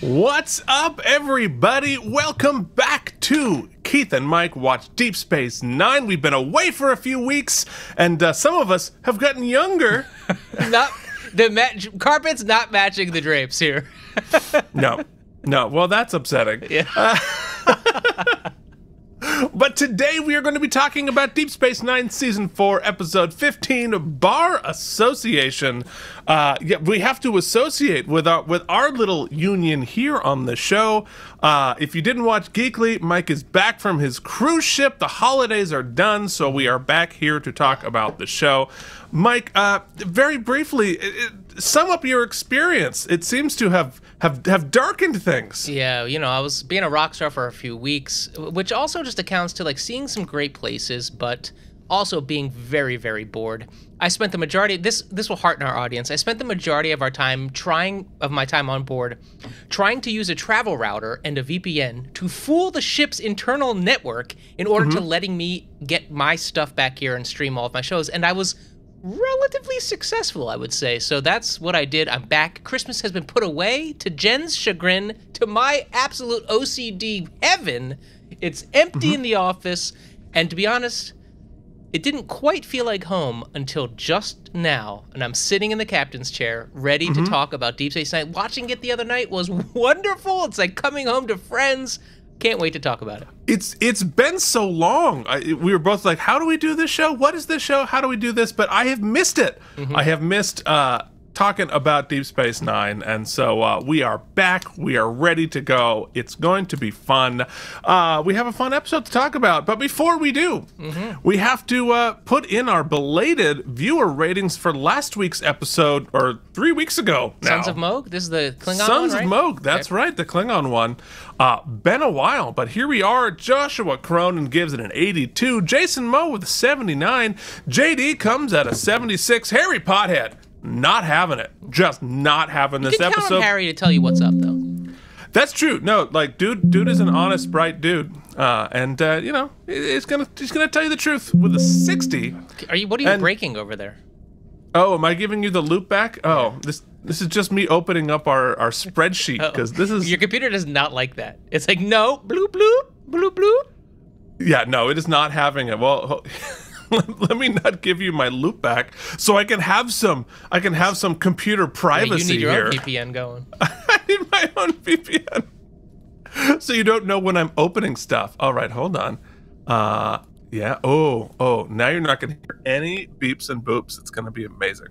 What's up, everybody? Welcome back to Keith and Mike Watch Deep Space Nine. We've been away for a few weeks, and some of us have gotten younger. Not the carpet's not matching the drapes here. No. Well, that's upsetting. Yeah. But today we are going to be talking about Deep Space Nine Season 4, Episode 15, Bar Association. We have to associate with our little union here on the show. If you didn't watch Geekly, Mike is back from his cruise ship. The holidays are done, so we are back here to talk about the show. Mike, very briefly, sum up your experience. It seems to have darkened things. Yeah, I was being a rock star for a few weeks, which also just accounts to like seeing some great places, but also being very, very bored. I spent the majority, this will hearten our audience, I spent the majority of my time on board trying to use a travel router and a VPN to fool the ship's internal network in order to letting me get my stuff back here and stream all of my shows, and I was relatively successful, I would say. So that's what I did. I'm back. Christmas has been put away, to Jen's chagrin, to my absolute OCD heaven. It's empty in the office, and to be honest, it didn't quite feel like home until just now, and I'm sitting in the captain's chair, ready to talk about Deep Space Nine. Watching it the other night was wonderful. It's like coming home to friends. Can't wait to talk about it. It's been so long. We were both like, how do we do this show? What is this show? How do we do this? But I have missed it. I have missed talking about Deep Space Nine, and so we are back. We are ready to go. It's going to be fun. We have a fun episode to talk about, but before we do, we have to put in our belated viewer ratings for last week's episode, or 3 weeks ago now. Sons of Moog? This is the Klingon one, Sons right? of Moog, that's right, the Klingon one. Been a while, but here we are. Joshua Cronin gives it an 82. Jason Moe with a 79. JD comes at a 76. Harry Pothead, not having it. Just not having this You can episode. count on Harry to tell you what's up, though. That's true. No, like dude is an honest, bright dude, and he's gonna tell you the truth with a 60. What are you breaking over there? Oh, am I giving you the loop back? Oh, this is just me opening up our spreadsheet, because this is... Your computer does not like that. It's like, no, bloop, bloop, bloop, bloop. Yeah, no, it is not having it. Well, let me not give you my loop back, so I can have some computer privacy here. You need your own VPN going. I need my own VPN, so you don't know when I'm opening stuff. All right, hold on. Yeah. Oh. Now you're not going to hear any beeps and boops. It's going to be amazing.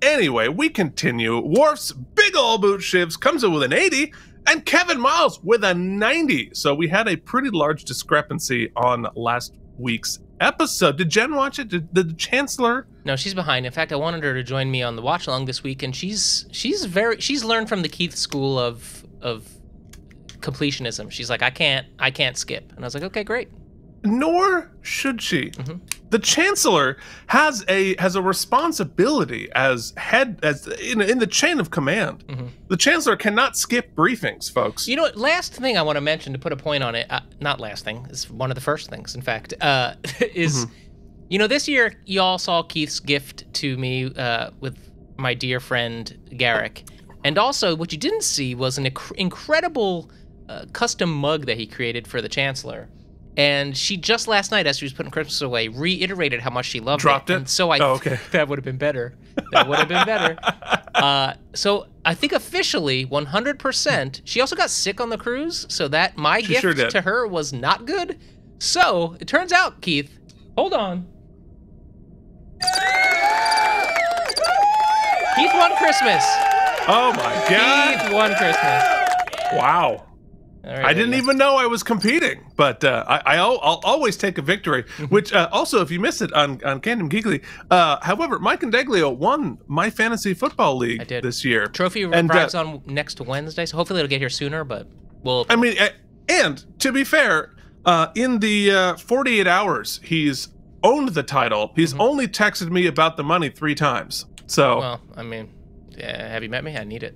Anyway, we continue. Worf's big old boot shivs comes in with an 80, and Kevin Miles with a 90. So we had a pretty large discrepancy on last week's episode. Did Jen watch it? Did the Chancellor? No, she's behind. In fact, I wanted her to join me on the watch along this week, and she's learned from the Keith school of completionism. She's like, I can't skip, and I was like, okay, great. Nor should she. The Chancellor has a responsibility as head, as in the chain of command. The Chancellor cannot skip briefings, folks. You know what? Last thing I want to mention, to put a point on it, not last thing, it's one of the first things, in fact, is, this year you all saw Keith's gift to me with my dear friend Garrick, and also what you didn't see was an incredible custom mug that he created for the Chancellor. And she just last night, as she was putting Christmas away, reiterated how much she loved Dropped it. And so okay. That would have been better. So I think officially 100%. She also got sick on the cruise, so that my gift to her was not good. So it turns out, Keith, hold on. Keith won Christmas. Oh my God. Keith won Christmas. Wow. Right, I didn't even know I was competing, but I'll always take a victory, which also, if you missed it on Kingdom Geekly, however, Mike and Deglio won my fantasy football league this year. Trophy arrives on next Wednesday, so hopefully it'll get here sooner, but we'll... I mean, and to be fair, in the 48 hours he's owned the title, he's only texted me about the money 3 times, so... Well, I mean... have you met me? I need it.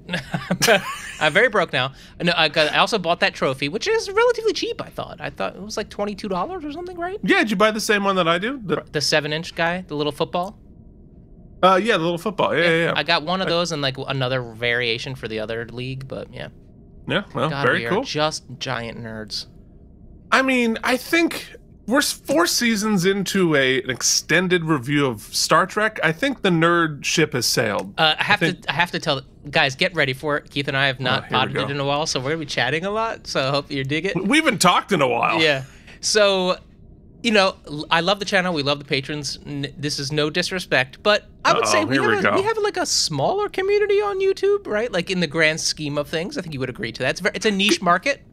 I'm very broke now. No, I also bought that trophy, which is relatively cheap, I thought. I thought it was like $22 or something, right? Yeah, did you buy the same one that I do? The 7-inch guy, the little football? Yeah, the little football. Yeah. I got one of those and like another variation for the other league, but yeah. Yeah, well, God, very we cool. are just giant nerds. I mean, I think we're 4 seasons into an extended review of Star Trek. I think the nerd ship has sailed. I have to tell guys, get ready for it. Keith and I have not potted it in a while, so we're gonna be chatting a lot. So I hope you dig it. We haven't talked in a while. Yeah. So, you know, I love the channel. We love the patrons. This is no disrespect, but I would say we have like a smaller community on YouTube, right? Like in the grand scheme of things, I think you would agree to that. It's a niche market.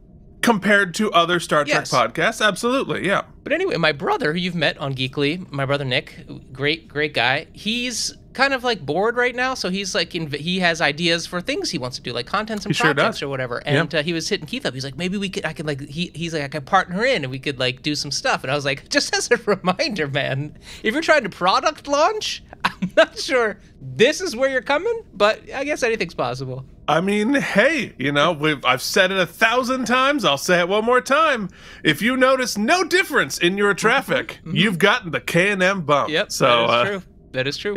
Compared to other Star Trek podcasts, absolutely, yeah. But anyway, my brother, who you've met on Geekly, my brother Nick, great guy. He's kind of like bored right now, so he's like he has ideas for things he wants to do, like contents and projects or whatever. And he was hitting Keith up. He's like, maybe I could partner in and we could like do some stuff. And I was like, just as a reminder, man, if you're trying to product launch, I'm not sure this is where you're coming, but I guess anything's possible. I mean, hey, you know, I've said it 1,000 times. I'll say it one more time. If you notice no difference in your traffic, you've gotten the K&M bump. Yep, so, that is true. That is true.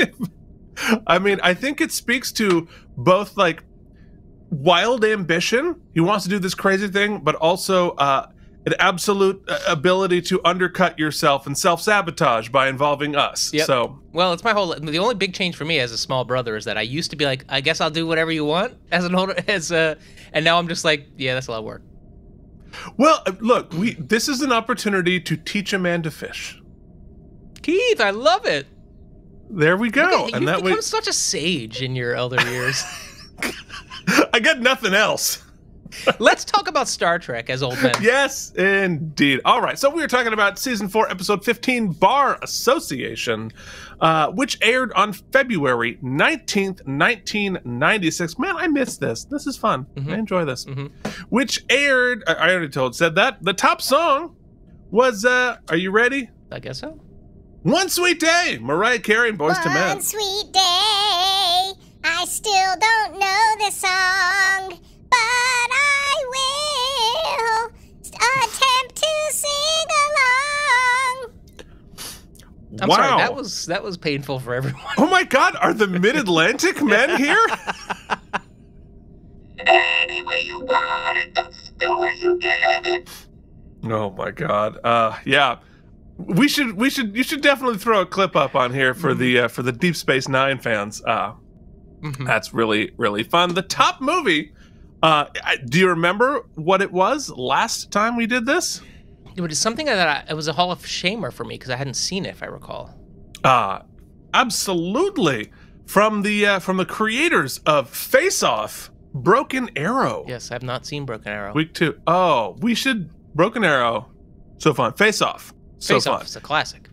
I mean, I think it speaks to both, like, wild ambition. He wants to do this crazy thing, but also an absolute ability to undercut yourself and self-sabotage by involving us. Yep. So, well, it's the only big change for me as a small brother is that I used to be like, I guess I'll do whatever you want and now I'm just like, yeah, that's a lot of work. Well, look, this is an opportunity to teach a man to fish. Keith, I love it. There we go. Okay, you've become such a sage in your elder years. I got nothing else. Let's talk about Star Trek as old men. Yes, indeed. All right, so we were talking about Season 4, Episode 15, Bar Association, which aired on February 19th, 1996. Man, I missed this. This is fun. I enjoy this. Which aired, I already said that. The top song was, are you ready? I guess so. One Sweet Day, Mariah Carey and Boyz II Men. One sweet day, I still don't know the song, but I will attempt to sing along. I'm sorry, that was painful for everyone. Oh my God, are the Mid-Atlantic men here? Anyway you want it, that's the way you get it. Oh my God, yeah. You should definitely throw a clip up on here for the Deep Space Nine fans. That's really, really fun. The top movie. Do you remember what it was last time we did this? It was something that it was a Hall of Shamer for me because I hadn't seen it, if I recall. Absolutely. From the creators of Face Off, Broken Arrow. Yes, I've not seen Broken Arrow. Week 2. Oh, we should. Broken Arrow. So fun. Face Off. So Face fun. Off is a classic.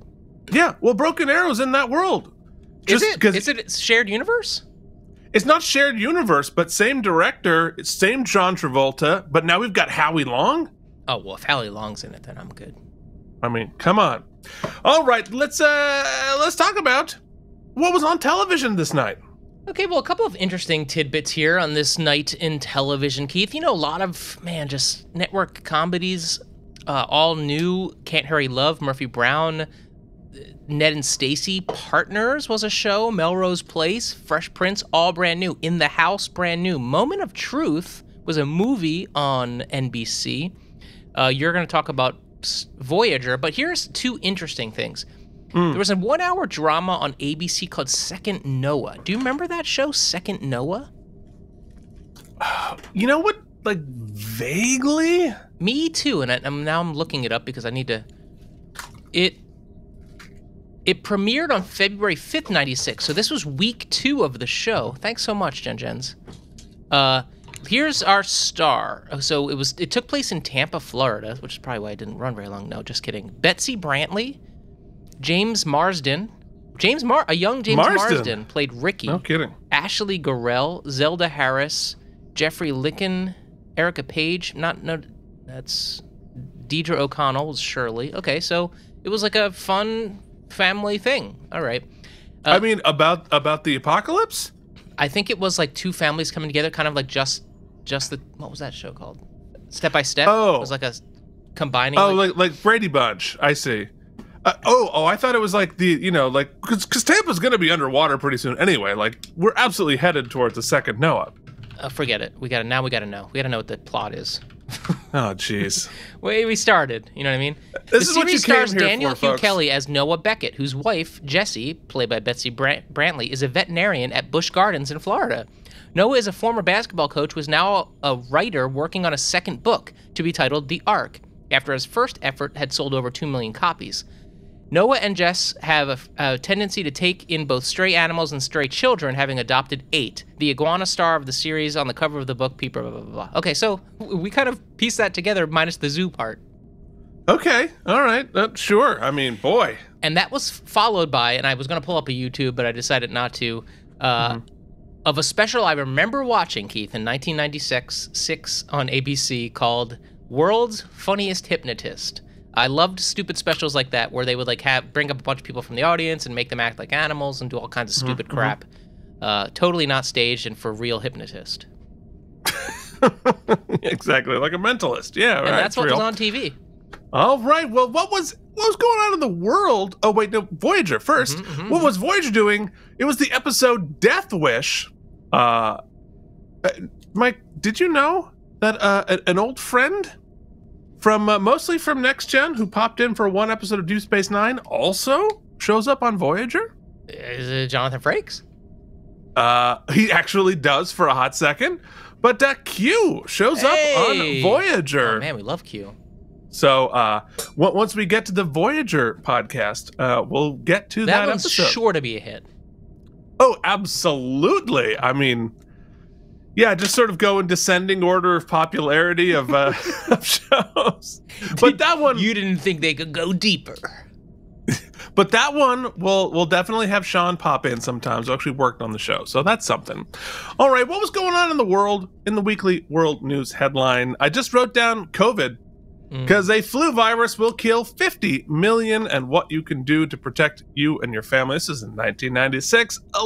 Yeah, well, Broken Arrow's in that world. Is it shared universe? It's not shared universe, but same director, same John Travolta, but now we've got Howie Long. Oh, well, if Howie Long's in it, then I'm good. I mean, come on. All right, let's talk about what was on television this night. Okay, well, a couple of interesting tidbits here on this night in television, Keith. You know, a lot of, just network comedies, all new. Can't Hurry Love, Murphy Brown, Ned and Stacy, Partners was a show, Melrose Place, Fresh Prince, all brand new. In the House, brand new. Moment of Truth was a movie on NBC. You're going to talk about Voyager, but here's two interesting things. There was a 1-hour drama on ABC called Second Noah. Do you remember that show, Second Noah? You know what? Like, vaguely? Me too, and now I'm looking it up because I need to... It premiered on February 5th, 96, so this was week 2 of the show. Thanks so much, Jens. Here's our star. So it took place in Tampa, Florida, which is probably why it didn't run very long. No, just kidding. Betsy Brantley, James Marsden, a young James Marsden played Ricky. No kidding. Ashley Gorell, Zelda Harris, Jeffrey Licken, Erica Page. That's Deidre O'Connell was Shirley. Okay, so it was like a fun family thing. All right. I mean, about the apocalypse? I think it was like two families coming together, kind of like just the, what was that show called? Step by Step. Oh, it was like a combining. Oh, like Brady Bunch. I see. I thought it was like because Tampa's gonna be underwater pretty soon anyway. Like we're absolutely headed towards the second Noah. Forget it. We gotta know. We gotta know what the plot is. Oh, jeez. We started. You know what I mean? This the is what you series came stars here Daniel for, Hugh folks. Kelly as Noah Beckett, whose wife, Jessie, played by Betsy Brantley, is a veterinarian at Busch Gardens in Florida. Noah is a former basketball coach who is now a writer working on a second book to be titled The Ark, after his first effort had sold over 2 million copies. Noah and Jess have a tendency to take in both stray animals and stray children, having adopted 8. The iguana star of the series on the cover of the book, blah, blah, blah, blah. Okay, so we kind of pieced that together minus the zoo part. Okay, all right, sure. I mean, boy. And that was followed by, and I was going to pull up a YouTube, but I decided not to, of a special I remember watching, Keith, in 1996 on ABC called World's Funniest Hypnotist. I loved stupid specials like that where they would like bring up a bunch of people from the audience and make them act like animals and do all kinds of stupid crap. Totally not staged and for real hypnotist. Exactly, like a mentalist. Yeah, right. And that's what real. was on TV. All right. Well, what was going on in the world? Oh wait, no, Voyager first. What was Voyager doing? It was the episode Death Wish. Mike, did you know that an old friend from mostly from Next Gen, who popped in for one episode of Deep Space Nine, also shows up on Voyager? Is it Jonathan Frakes? He actually does for a hot second, but Q shows up on Voyager. Oh man, we love Q. So once we get to the Voyager podcast, we'll get to that one's episode. Sure to be a hit. Oh, absolutely. I mean, yeah, just sort of go in descending order of popularity of, of shows. But that one, you didn't think they could go deeper. But that one we'll definitely have Sean pop in sometimes. Who actually worked on the show, so that's something. All right, what was going on in the world in the weekly world news headline? I just wrote down COVID because a flu virus will kill 50 million, and what you can do to protect you and your family. This is in 1996. A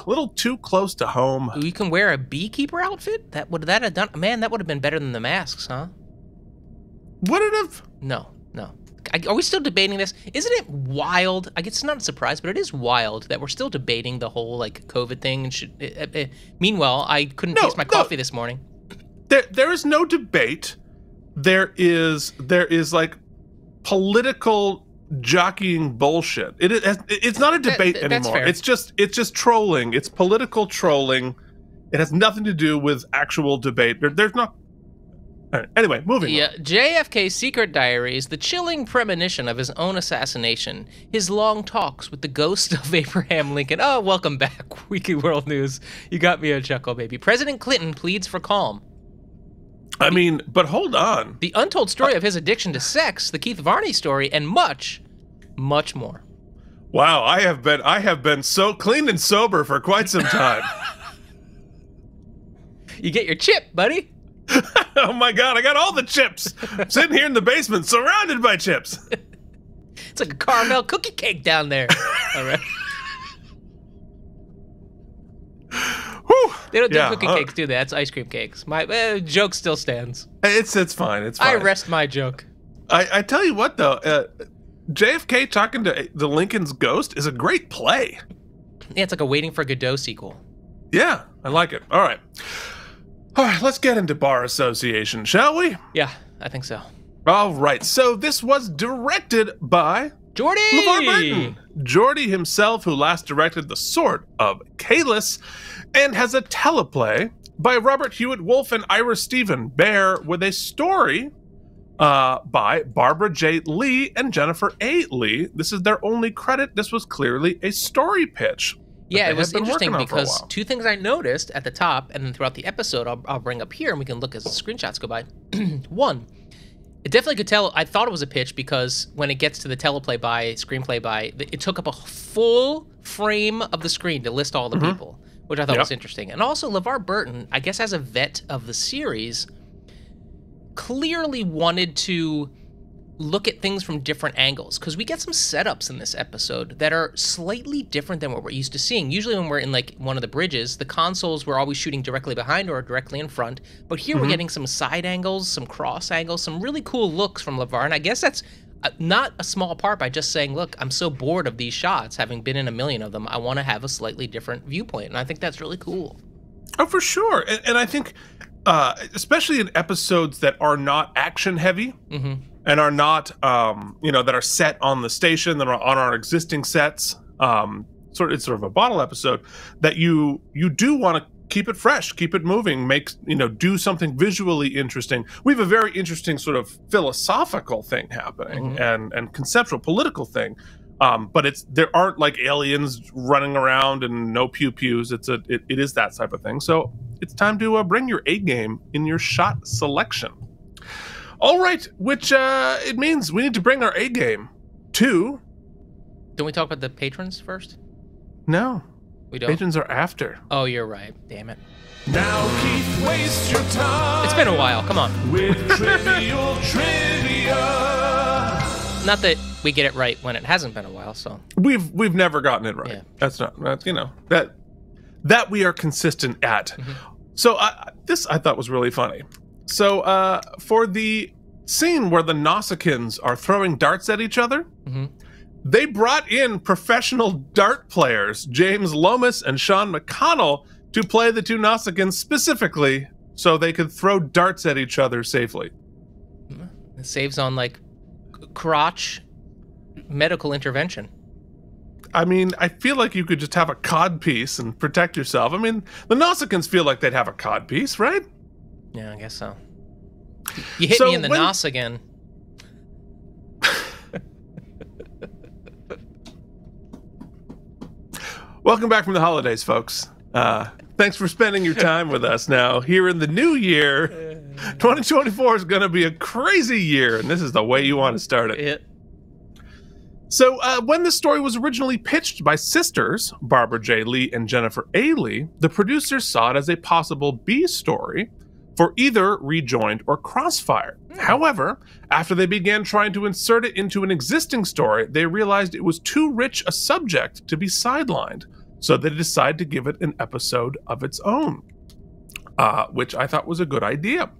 little too close to home. You can wear a beekeeper outfit? Would that have done? Man, that would have been better than the masks, huh? Would it have? No. Are we still debating this? Isn't it wild? I guess it's not a surprise, but it is wild that we're still debating the whole like COVID thing. And meanwhile, I couldn't taste my coffee this morning. There is no debate. There is like political jockeying bullshit. It's not a debate anymore. Fair. It's just trolling. It's political trolling. It has nothing to do with actual debate. There's not. All right, anyway, moving on. JFK's secret diary is the chilling premonition of his own assassination. His long talks with the ghost of Abraham Lincoln. Oh, welcome back, Weekly World News. You got me a chuckle, baby. President Clinton pleads for calm. I mean, but hold on. The untold story of his addiction to sex, the Keith Varney story, and much, much more. Wow, I have been so clean and sober for quite some time. You get your chip, buddy. Oh my God, I got all the chips. I'm sitting here in the basement, surrounded by chips. It's like a caramel cookie cake down there. All right. Whew. They don't do cookie cakes, do they? That's ice cream cakes. My joke still stands. It's fine. It's fine. I rest my joke. I tell you what, though, JFK talking to the Lincoln's ghost is a great play. Yeah, it's like a Waiting for Godot sequel. Yeah, I like it. All right, let's get into Bar Association, shall we? Yeah, I think so. All right, so this was directed by Jordy! LeVar Burton. Jordy himself, who last directed The Sword of Kalis, and has a teleplay by Robert Hewitt Wolfe and Ira Stephen Bear with a story by Barbara J. Lee and Jennifer A. Lee. This is their only credit. This was clearly a story pitch. Yeah, it was interesting because two things I noticed at the top and then throughout the episode I'll bring up here and we can look as the screenshots go by. One, it definitely could tell, I thought it was a pitch because when it gets to the teleplay by, screenplay by, it took up a full frame of the screen to list all the people, which I thought was interesting. And also LeVar Burton, I guess as a vet of the series, clearly wanted to look at things from different angles because we get some setups in this episode that are slightly different than what we're used to seeing. Usually when we're in like one of the bridges, the consoles we're always shooting directly behind or directly in front, but here we're getting some side angles, some cross angles, some really cool looks from LeVar, and I guess that's not a small part by just saying, look, I'm so bored of these shots, having been in a million of them, I want to have a slightly different viewpoint, and I think that's really cool. Oh, for sure. And I think, especially in episodes that are not action heavy and are not, that are set on the station, that are on our existing sets, it's sort of a bottle episode, that you do want to keep it fresh, keep it moving, do something visually interesting. We have a very interesting sort of philosophical thing happening and conceptual political thing. But there aren't like aliens running around and no pew-pews. It is that type of thing. So it's time to bring your A game in your shot selection. All right, which it means we need to bring our A game to... Don't we talk about the patrons first? No. We don't? Patrons are after. Oh, you're right. Damn it. Now, Keith, waste your time. It's been a while. Come on. With trivial trivia. Not that we get it right when it hasn't been a while, so. We've never gotten it right. Yeah. That we are consistent at. So this I thought was really funny. So for the scene where the Nausicaans are throwing darts at each other, they brought in professional dart players, James Lomas and Sean McConnell, to play the two Nausicaans specifically so they could throw darts at each other safely. It saves on, like, crotch medical intervention. I mean, I feel like you could just have a cod piece and protect yourself. I mean, the Nausicaans feel like they'd have a cod piece, right? Yeah, I guess so. You hit me in the nos again. Welcome back from the holidays, folks. Thanks for spending your time with us now. Here in the new year, 2024 is going to be a crazy year, and this is the way you want to start it. So when the story was originally pitched by sisters, Barbara J. Lee and Jennifer A. Lee, the producers saw it as a possible B story for either Rejoined or Crossfire. However, after they began trying to insert it into an existing story, they realized it was too rich a subject to be sidelined, so they decided to give it an episode of its own, which I thought was a good idea.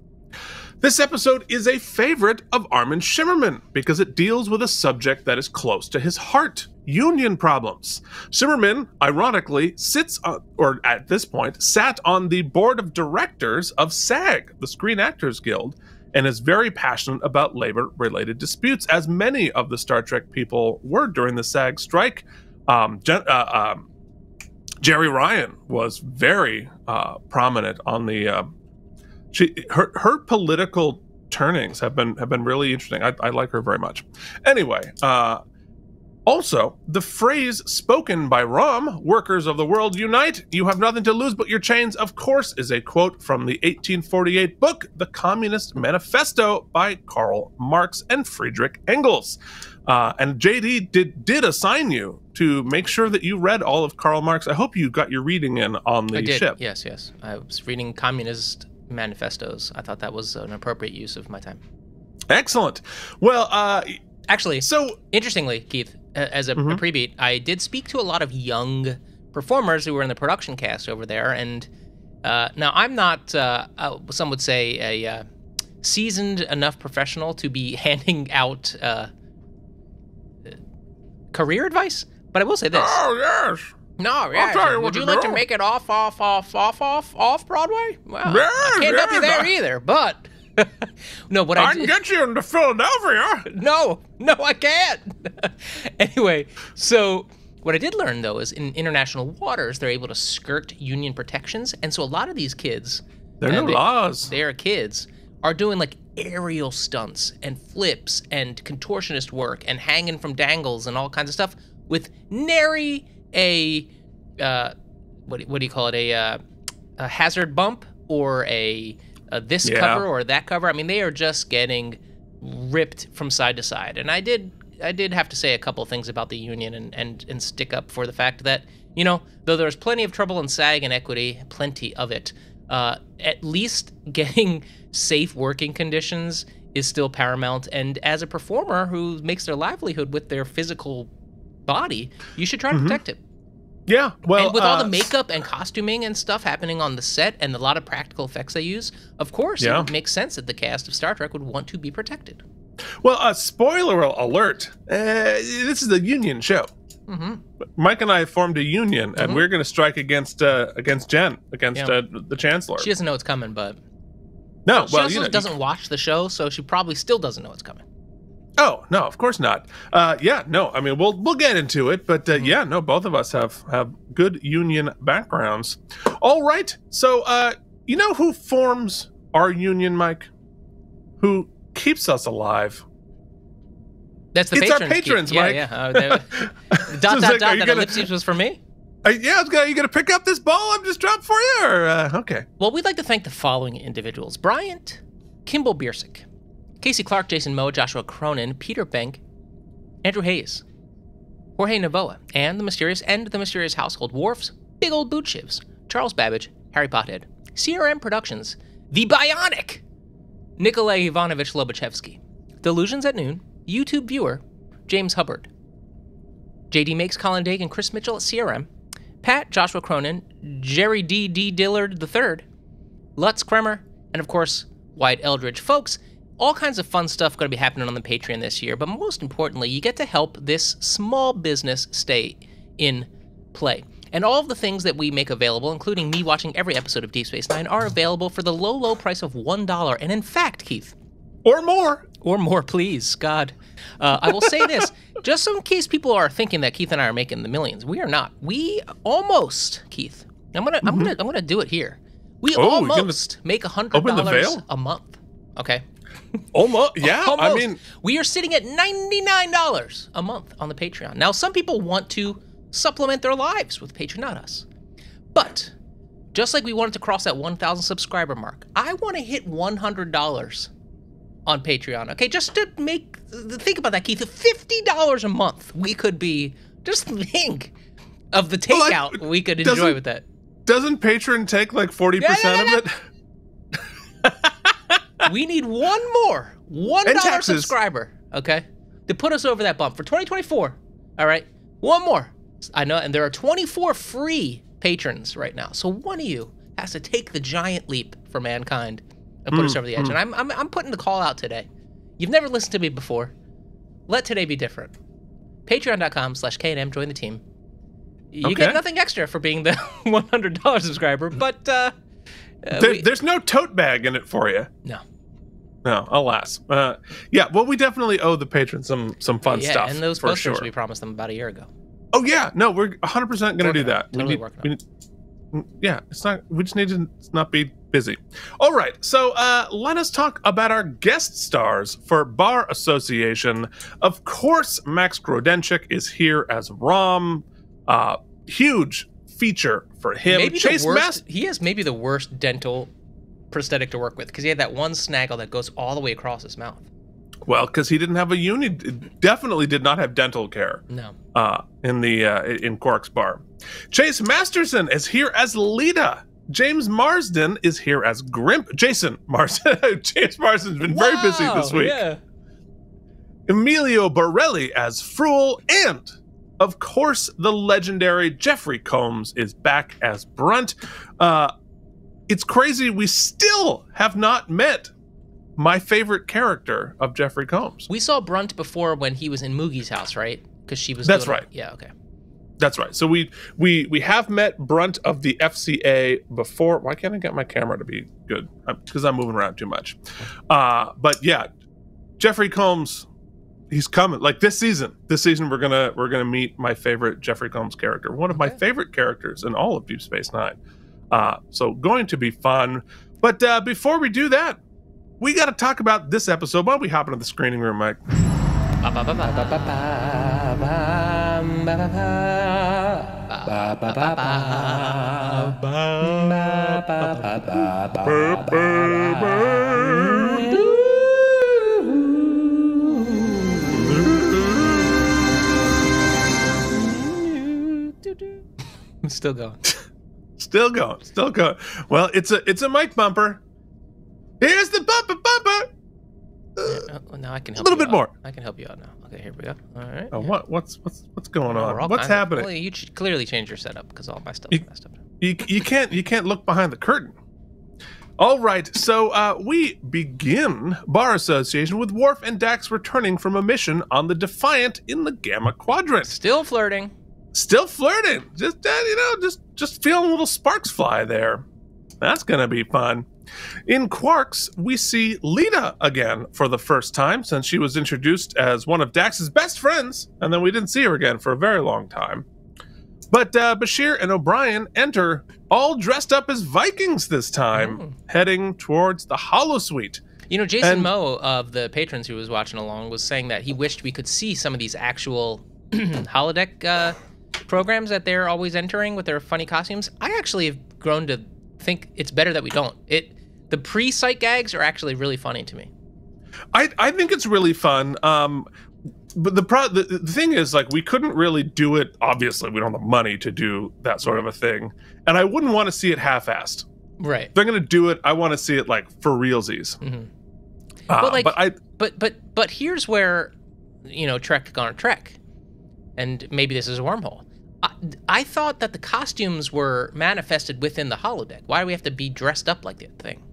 This episode is a favorite of Armin Shimmerman because it deals with a subject that is close to his heart: union problems. Shimmerman, ironically, sat on the board of directors of SAG, the Screen Actors Guild, and is very passionate about labor-related disputes, as many of the Star Trek people were during the SAG strike. Jerry Ryan was very prominent on the... Her political turnings have been really interesting. I like her very much. Anyway, also, the phrase spoken by Rom, "Workers of the world unite, you have nothing to lose but your chains," of course, is a quote from the 1848 book, The Communist Manifesto, by Karl Marx and Friedrich Engels. And JD did assign you to make sure that you read all of Karl Marx. I hope you got your reading in on the ship. Yes. I was reading communist manifestos. I thought that was an appropriate use of my time. Excellent. Well, actually, so interestingly, Keith, as a prebeat, I did speak to a lot of young performers who were in the production cast over there, and now I'm not, some would say, a seasoned enough professional to be handing out career advice, but I will say this. Oh, yes. No, yeah. Would you like to make it off Broadway? Well, yes, I can't help you there either, but no, what I can get you into Philadelphia. No, I can't. Anyway, so what I did learn, though, is in international waters, they're able to skirt Union protections, and so a lot of these kids, there are no laws. Their kids are doing like aerial stunts and flips and contortionist work and hanging from dangles and all kinds of stuff with nary a what do you call it, a hazard bump or a this cover or that cover. I mean, they are just getting ripped from side to side. And I did have to say a couple of things about the union and stick up for the fact that, you know, though there's plenty of trouble in SAG and equity, plenty of it, at least getting safe working conditions is still paramount. And as a performer who makes their livelihood with their physical body, you should try to protect it. Yeah, well, and with all the makeup and costuming and stuff happening on the set and a lot of practical effects they use, of course, it would make sense that the cast of Star Trek would want to be protected. Well, spoiler alert, this is a union show. Mike and I formed a union, and we're going to strike against Jen, the Chancellor. She doesn't know it's coming, but No, she also doesn't watch the show, so she probably still doesn't know it's coming. Oh no, of course not. Yeah, no. I mean, we'll get into it, but yeah, no. Both of us have good union backgrounds. All right. So, you know who forms our union, Mike? Who keeps us alive? It's our patrons, Mike. Yeah. That ellipses was for me. Yeah, you gonna pick up this ball I've just dropped for you? Or, okay. Well, we'd like to thank the following individuals: Bryant, Kimball Biersick, Casey Clark, Jason Moe, Joshua Cronin, Peter Bank, Andrew Hayes, Jorge Navoa, and the Mysterious Household, Worf's Big Old Boot Shivs, Charles Babbage, Harry Pothead, CRM Productions, The Bionic, Nikolay Ivanovich Lobachevsky, Delusions at Noon, YouTube Viewer, James Hubbard, JD Makes, Colin Dagan, Chris Mitchell at CRM, Pat, Joshua Cronin, Jerry D. Dillard III, Lutz Kremer, and of course, Wyatt Eldridge. Folks, all kinds of fun stuff going to be happening on the Patreon this year, but most importantly, you get to help this small business stay in play. And all of the things that we make available, including me watching every episode of Deep Space Nine, are available for the low, low price of $1. And in fact, Keith... Or more, please, God. I will say this, just in case people are thinking that Keith and I are making the millions. We are not. We almost, Keith. I'm gonna do it here. We almost make $100 a month. Okay. Almost, yeah. Almost. I mean, we are sitting at $99 a month on the Patreon. Now, some people want to supplement their lives with Patreon, not us. But just like we wanted to cross that 1,000 subscriber mark, I want to hit $100 on Patreon. Okay, just to think about that, Keith. $50 a month, we could be. Just think of the takeout we could enjoy with that. Doesn't Patreon take like 40% of it? We need one more $1 subscriber, okay, to put us over that bump for 2024. All right, one more. I know, and there are 24 free patrons right now. So one of you has to take the giant leap for mankind and put us over the edge. And I'm putting the call out today. You've never listened to me before. Let today be different. Patreon.com/KNM. Join the team. You get nothing extra for being the $100 subscriber, but there's no tote bag in it for you. No, alas. Yeah, well, we definitely owe the patrons some fun stuff. And those posters we promised them about a year ago. Oh yeah, no, we're 100% going to do that. Totally working on it. Yeah, it's not. We just need to not be busy. All right, so let us talk about our guest stars for Bar Association. Of course, Max Grodenchik is here as Rom. Huge feature for him. He has maybe the worst dental prosthetic to work with because he had that one snaggle that goes all the way across his mouth. Well, because he didn't have a definitely did not have dental care. No. In Quark's bar. Chase Masterson is here as Lita. James Marsden is here as Grimp. James Marsden's been very busy this week. Yeah. Emilio Borelli as Fruel, and of course the legendary Jeffrey Combs is back as Brunt. It's crazy we still have not met my favorite character of Jeffrey Combs. We saw Brunt before when he was in Moogie's house, right? Because she was. That's right. Yeah. Okay. That's right. So we have met Brunt of the FCA before. Why can't I get my camera to be good? Because I'm moving around too much. But yeah, Jeffrey Combs, he's coming. Like this season we're gonna meet my favorite Jeffrey Combs character, one of my favorite characters in all of Deep Space Nine. So going to be fun. But before we do that, we got to talk about this episode. Why don't we hop into the screening room, Mike? Still going. Still going. Well, it's a mic bumper. Here's the bumper. Now I can help a little bit more. I can help you out now. Okay, here we go. All right. Oh, yeah. What's going on? What's happening? Well, you clearly changed your setup because all my stuff is messed up. You can't look behind the curtain. All right, so we begin Bar Association with Worf and Dax returning from a mission on the Defiant in the Gamma Quadrant. Still flirting. Still flirting. Just feeling little sparks fly there. That's going to be fun. In Quarks, we see Lita again for the first time since she was introduced as one of Dax's best friends, and then we didn't see her again for a very long time. But Bashir and O'Brien enter all dressed up as Vikings this time, heading towards the Holosuite. You know, Jason Moe of the patrons who was watching along was saying that he wished we could see some of these actual holodeck programs that they're always entering with their funny costumes. I actually have grown to think it's better that we don't. The pre-sight gags are actually really funny to me. I think it's really fun. But the thing is, like, we couldn't really do it. Obviously, we don't have the money to do that sort of a thing, and I wouldn't want to see it half-assed. Right. If they're gonna do it, I want to see it like for realsies. But here's where, you know, Trek gone Trek, and maybe this is a wormhole. I thought that the costumes were manifested within the holodeck. Why do we have to be dressed up like that thing?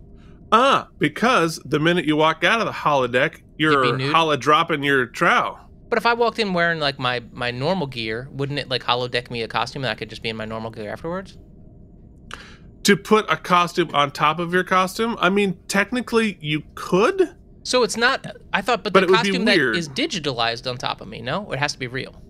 Because the minute you walk out of the holodeck, you're holo-dropping your trow. But if I walked in wearing like my normal gear, wouldn't it like holodeck me a costume and I could just be in my normal gear afterwards? To put a costume on top of your costume? I mean, technically you could. So it's not, I thought, but the costume that is digitalized on top of me, no? Or it has to be real?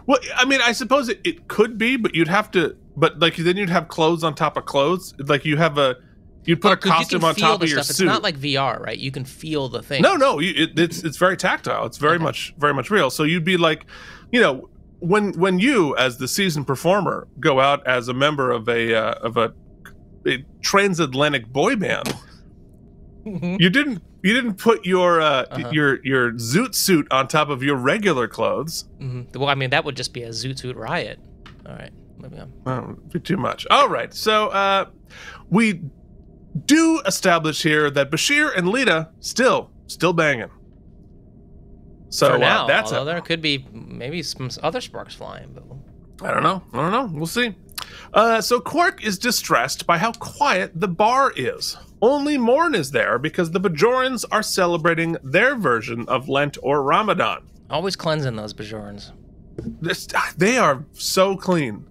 Well, I mean, I suppose it could be, but you'd have to, but like then you'd have clothes on top of clothes. Like you'd put a costume on top of your suit. It's not like VR, right? You can feel the thing. No, it's very tactile. It's very much real. So you'd be like, you know, when you as the seasoned performer go out as a member of a transatlantic boy band, you didn't put your zoot suit on top of your regular clothes. Well, I mean, that would just be a zoot suit riot. All right, moving on. It'd be too much. All right, so we do establish here that Bashir and Lita still banging. So for now, that's although there could be maybe some other sparks flying, but I don't know. We'll see. So Quark is distressed by how quiet the bar is. Only Morn is there because the Bajorans are celebrating their version of Lent or Ramadan. Always cleansing those Bajorans. They are so clean.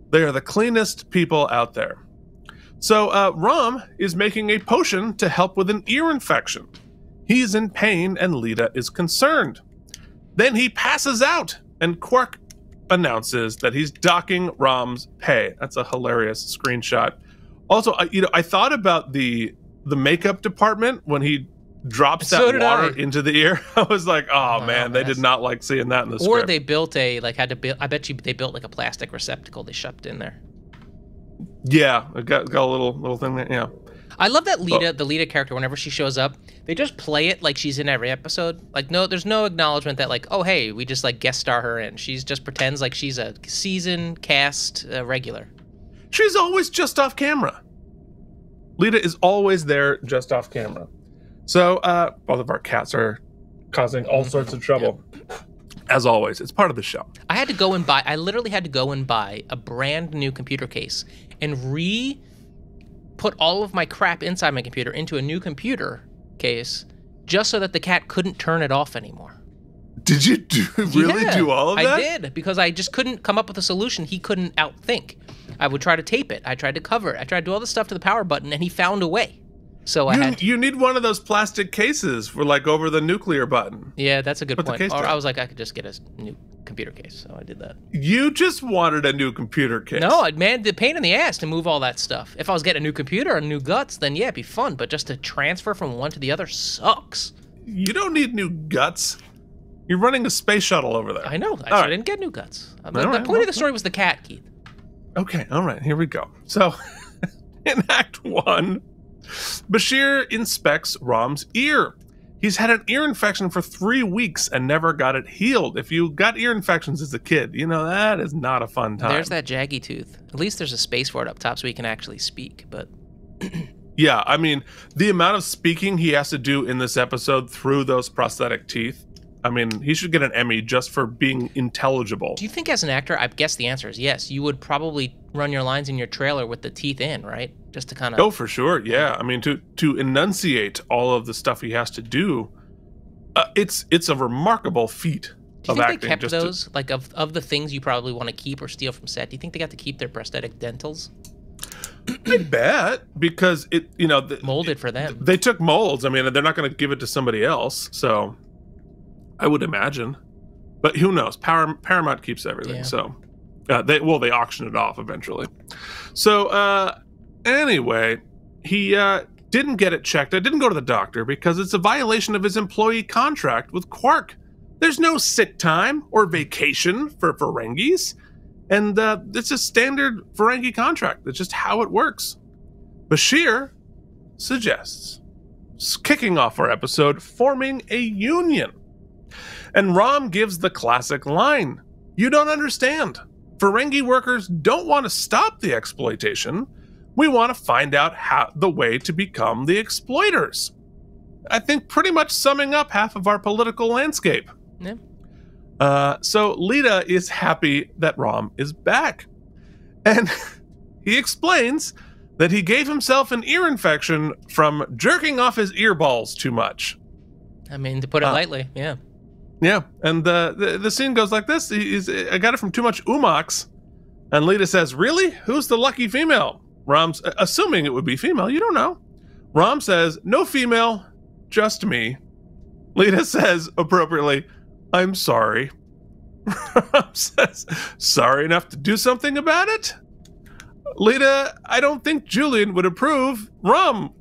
They are the cleanest people out there. So Rom is making a potion to help with an ear infection. He's in pain and Lita is concerned. Then he passes out and Quark announces that he's docking Rom's pay. That's a hilarious screenshot. Also, I thought about the makeup department when he drops that water into the ear. I was like, oh man, they did not like seeing that in the script. Or they built I bet you they built like a plastic receptacle they shoved in there. Yeah, it got a little thing there. Yeah. I love that Lita, the Lita character, whenever she shows up, they just play it like she's in every episode. Like, no, there's no acknowledgement that, like, oh, hey, we just, like, guest star her in. She's just pretends like she's a season cast regular. She's always just off camera. Lita is always there just off camera. So, both of our cats are causing all sorts of trouble. Yep. As always, it's part of the show. I literally had to go and buy a brand new computer case and put all of my crap inside my computer into a new computer case just so that the cat couldn't turn it off anymore. Did you really do all of that? I did, because I just couldn't come up with a solution he couldn't outthink. I would try to tape it. I tried to cover it. I tried to do all the stuff to the power button, and he found a way. So you need one of those plastic cases for like over the nuclear button. Yeah, that's a good point. Or I was like, I could just get a new computer case, so I did that. You just wanted a new computer case. No, man, the pain in the ass to move all that stuff. If I was getting a new computer and new guts, then yeah, it'd be fun. But just to transfer from one to the other sucks. You don't need new guts. You're running a space shuttle over there. I know. I didn't get new guts. The point of the story was the cat, Keith. Okay, all right, here we go. So, in Act 1, Bashir inspects Rom's ear. He's had an ear infection for 3 weeks and never got it healed. If you got ear infections as a kid, you know, that is not a fun time. There's that jaggy tooth. At least there's a space for it up top so he can actually speak, but... Yeah, I mean, the amount of speaking he has to do in this episode through those prosthetic teeth, I mean, he should get an Emmy just for being intelligible. Do you think as an actor, I guess the answer is yes, you would probably run your lines in your trailer with the teeth in, right? Just to kind of... Oh, for sure, yeah. I mean, to enunciate all of the stuff he has to do, it's a remarkable feat. Do you of think they acting. kept those? Like, of the things you probably want to keep or steal from set, do you think they got to keep their prosthetic dentals? I bet, because it, Molded for them. They took molds. I mean, they're not going to give it to somebody else, so I would imagine. But who knows? Paramount keeps everything, Yeah. so they auction it off eventually. So anyway, he didn't get it checked. I didn't go to the doctor because it's a violation of his employee contract with Quark. There's no sick time or vacation for Ferengis. And it's a standard Ferengi contract. That's just how it works. Bashir suggests kicking off our episode, forming a union. And Rom gives the classic line, "You don't understand. Ferengi workers don't want to stop the exploitation. We want to find out the way to become the exploiters." I think pretty much summing up half of our political landscape. Yeah. So Lita is happy that Rom is back. And he explains that he gave himself an ear infection from jerking off his earballs too much. I mean, to put it lightly, yeah. Yeah, and the scene goes like this. I got it from too much umox. And Lita says, "Really? Who's the lucky female?" Rom's assuming it would be female. You don't know. Rom says, "No female, just me." Lita says, appropriately, "I'm sorry." Rom says, "Sorry enough to do something about it?" Lita, "I don't think Julian would approve." Rom,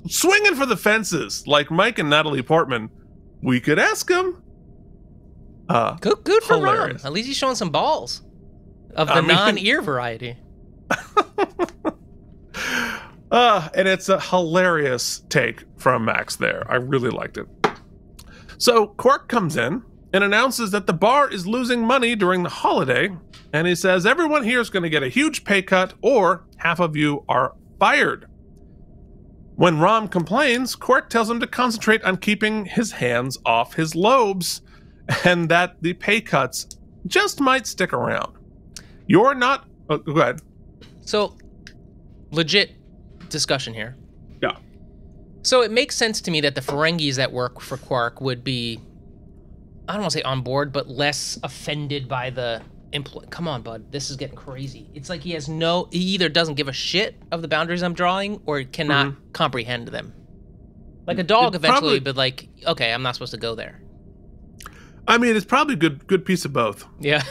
swinging for the fences, like Mike and Natalie Portman. "We could ask him." Good for Rom. Hilarious. At least he's showing some balls of the non-ear variety. And it's a hilarious take from Max there. I really liked it. So Quark comes in and announces that the bar is losing money during the holiday, and he says everyone here is going to get a huge pay cut or half of you are fired. When Rom complains, Quark tells him to concentrate on keeping his hands off his lobes and that the pay cuts just might stick around. You're not... Oh, go ahead. So, legit discussion here. Yeah. So it makes sense to me that the Ferengis that work for Quark would be, I don't want to say on board, but less offended by the... Come on, bud. This is getting crazy. It's like he either doesn't give a shit of the boundaries I'm drawing or cannot comprehend them. Like a dog eventually, but like, okay, I'm not supposed to go there. I mean, it's probably a good piece of both. Yeah.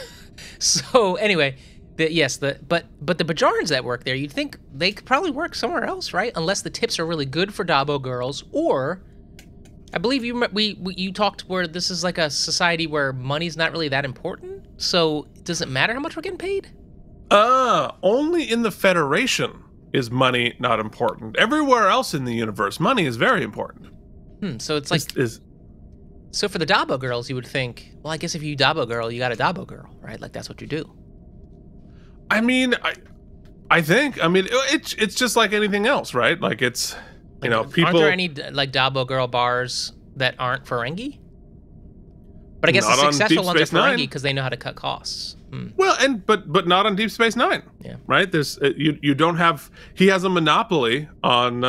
So anyway, but the Bajorans that work there, you'd think they could probably work somewhere else, right? Unless the tips are really good for Dabo girls, or I believe you talked where this is like a society where money's not really that important. So does it matter how much we're getting paid? Only in the Federation is money not important. Everywhere else in the universe, money is very important. So it's like so for the Dabo girls, you would think, well, I guess if you Dabo girl, you got a Dabo girl, right? Like that's what you do. I mean, I think, it's just like anything else, right? Like it's, people. Aren't there any like Dabo girl bars that aren't Ferengi? But I guess the successful ones are Ferengi because they know how to cut costs. Well, but not on Deep Space Nine. Yeah. Right. There's you don't have. He has a monopoly on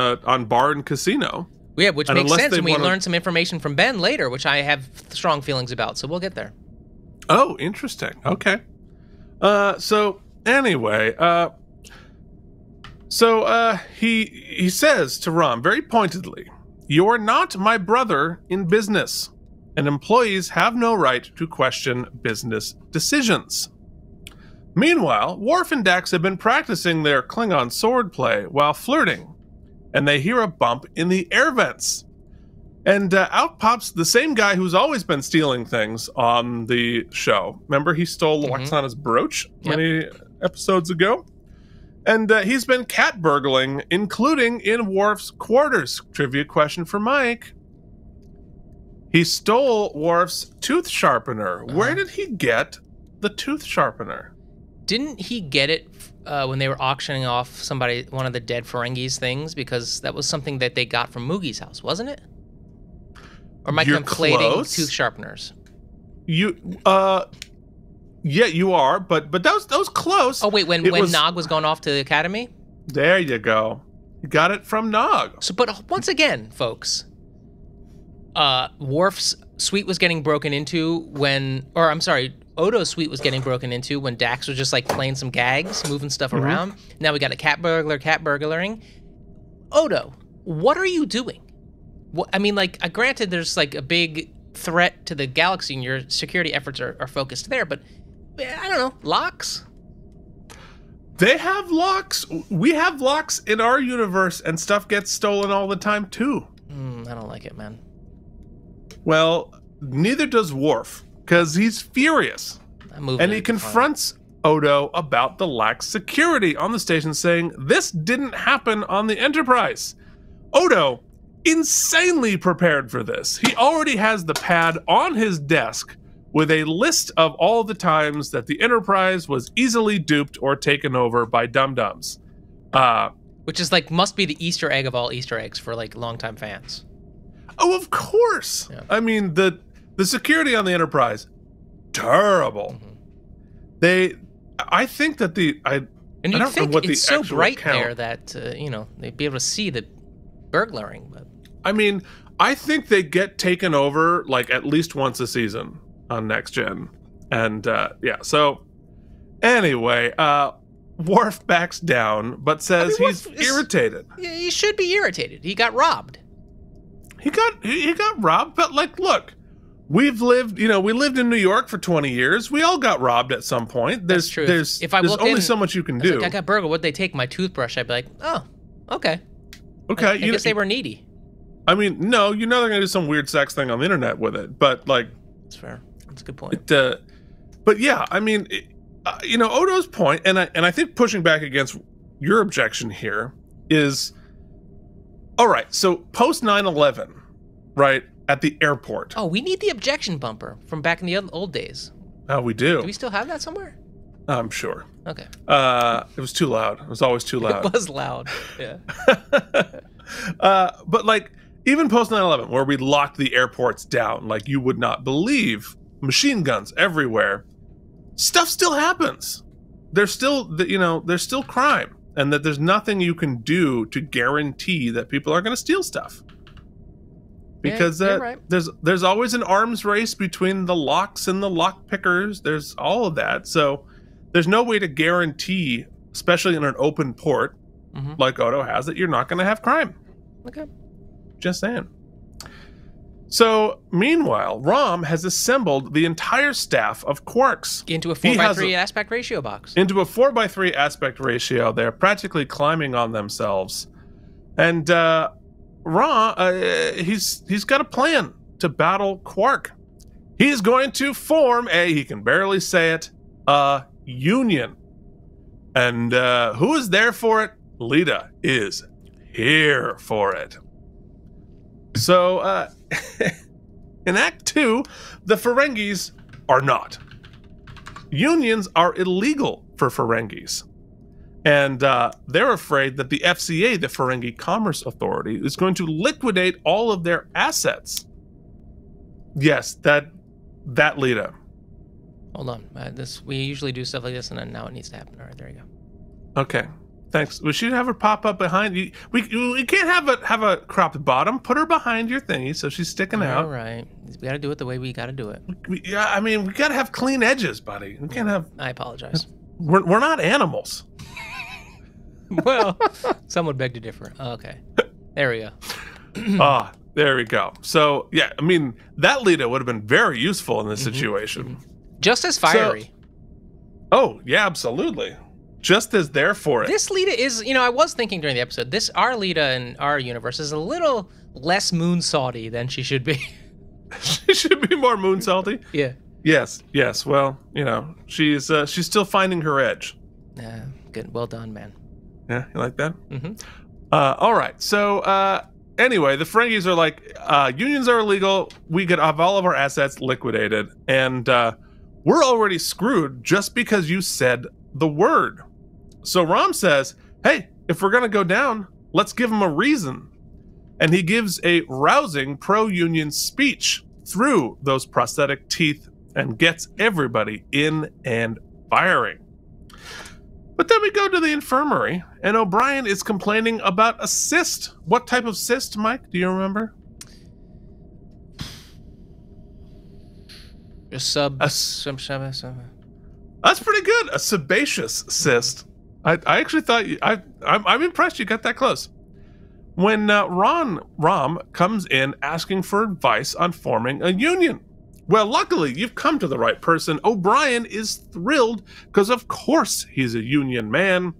bar and casino. Yeah, which makes sense, and we learn some information from Ben later, which I have strong feelings about. So we'll get there. Oh, interesting. Okay. So anyway, he says to Rom very pointedly, "You're not my brother in business, and employees have no right to question business decisions." Meanwhile, Worf and Dax have been practicing their Klingon swordplay while flirting, and they hear a bump in the air vents. And out pops the same guy who's always been stealing things on the show. Remember, he stole Loxana's brooch many episodes ago? And he's been cat burgling, including in Worf's quarters. Trivia question for Mike. He stole Worf's tooth sharpener. Where did he get the tooth sharpener? Didn't he get it when they were auctioning off one of the dead Ferengis things? Because that was something that they got from Moogie's house, wasn't it? Or am I conflating tooth sharpeners? Yeah, you are, but that was close. Oh wait, when Nog was going off to the academy? There you go. You got it from Nog. So, but once again, folks, Worf's suite was getting broken into Odo's suite was getting broken into when Dax was just like playing some gags, moving stuff around. Now we got a cat burglaring. Odo, what are you doing? I mean, like, granted, there's like a big threat to the galaxy and your security efforts are focused there, but I don't know, locks? They have locks. We have locks in our universe, and stuff gets stolen all the time, too. I don't like it, man. Well, neither does Worf, because he's furious. And he confronts Odo about the lax security on the station, saying, this didn't happen on the Enterprise. Odo, insanely prepared for this. He already has the pad on his desk with a list of all the times that the Enterprise was easily duped or taken over by dum-dums. Which is like, must be the Easter egg of all Easter eggs for like longtime fans. Oh, of course. Yeah. I mean, the security on the Enterprise, terrible. I think that and you think it's so bright there that, they'd be able to see the burglaring. But I mean, I think they get taken over like at least once a season on Next Gen. And so anyway, Worf backs down, but says he's irritated. He should be irritated. He got robbed. He got robbed, but like, look, we lived in New York for 20 years. We all got robbed at some point. That's true. There's only so much you can do. Like, I got burgled. What'd they take? My toothbrush. I'd be like, oh, okay. Okay. I guess they were needy. I mean, no, they're going to do some weird sex thing on the internet with it, but like. That's fair. That's a good point. But yeah, I mean, Odo's point, and I think pushing back against your objection here is, all right, so post 9/11, right, at the airport. Oh, we need the objection bumper from back in the old days. Oh, we do. Do we still have that somewhere? I'm sure. Okay. It was too loud. It was always too loud. It was loud. Yeah. But like, even post 9/11, where we locked the airports down, like you would not believe, machine guns everywhere, stuff still happens. There's still crime, and that there's nothing you can do to guarantee that people are going to steal stuff. Because right. there's always an arms race between the locks and the lock pickers. There's all of that. So there's no way to guarantee, especially in an open port like Odo has, that you're not going to have crime. Okay. Just saying. So, meanwhile, Rom has assembled the entire staff of Quarks. Into a 4x3 aspect ratio box. Into a 4x3 aspect ratio. They're practically climbing on themselves. And Rom, he's got a plan to battle Quark. He's going to form he can barely say it, a union. And who is there for it? Lita is here for it. So, in Act 2, the Ferengis are not. Unions are illegal for Ferengis. And they're afraid that the FCA, the Ferengi Commerce Authority, is going to liquidate all of their assets. Yes, that Lita. Hold on. We usually do stuff like this, and then now it needs to happen. All right, there you go. Okay. Thanks. We should have her pop up behind you. We can't have a cropped bottom. Put her behind your thingy so she's sticking out. All right. We got to do it the way we got to do it. We got to have clean edges, buddy. We can't have. I apologize. We're not animals. Well, some would beg to differ. Okay. There we go. There we go. So, yeah, I mean, that Lita would have been very useful in this situation. Just as fiery. Oh, yeah, absolutely. Just as there for it. This Lita is, I was thinking during the episode, our Lita in our universe is a little less moon salty than she should be. She should be more moon salty? Yeah. Yes. Well, she's still finding her edge. Yeah, good. Well done, man. Yeah, you like that? Mm-hmm. All right. So, anyway, the Ferengis are like, unions are illegal. We could have all of our assets liquidated. And we're already screwed just because you said the word. So Rom says, hey, if we're going to go down, let's give them a reason. And he gives a rousing pro-union speech through those prosthetic teeth and gets everybody in and firing. But then we go to the infirmary, and O'Brien is complaining about a cyst. What type of cyst, Mike? Do you remember? That's pretty good. A sebaceous cyst. I actually thought I'm impressed you got that close. When Rom comes in asking for advice on forming a union. Well, luckily, you've come to the right person. O'Brien is thrilled because, of course, he's a union man.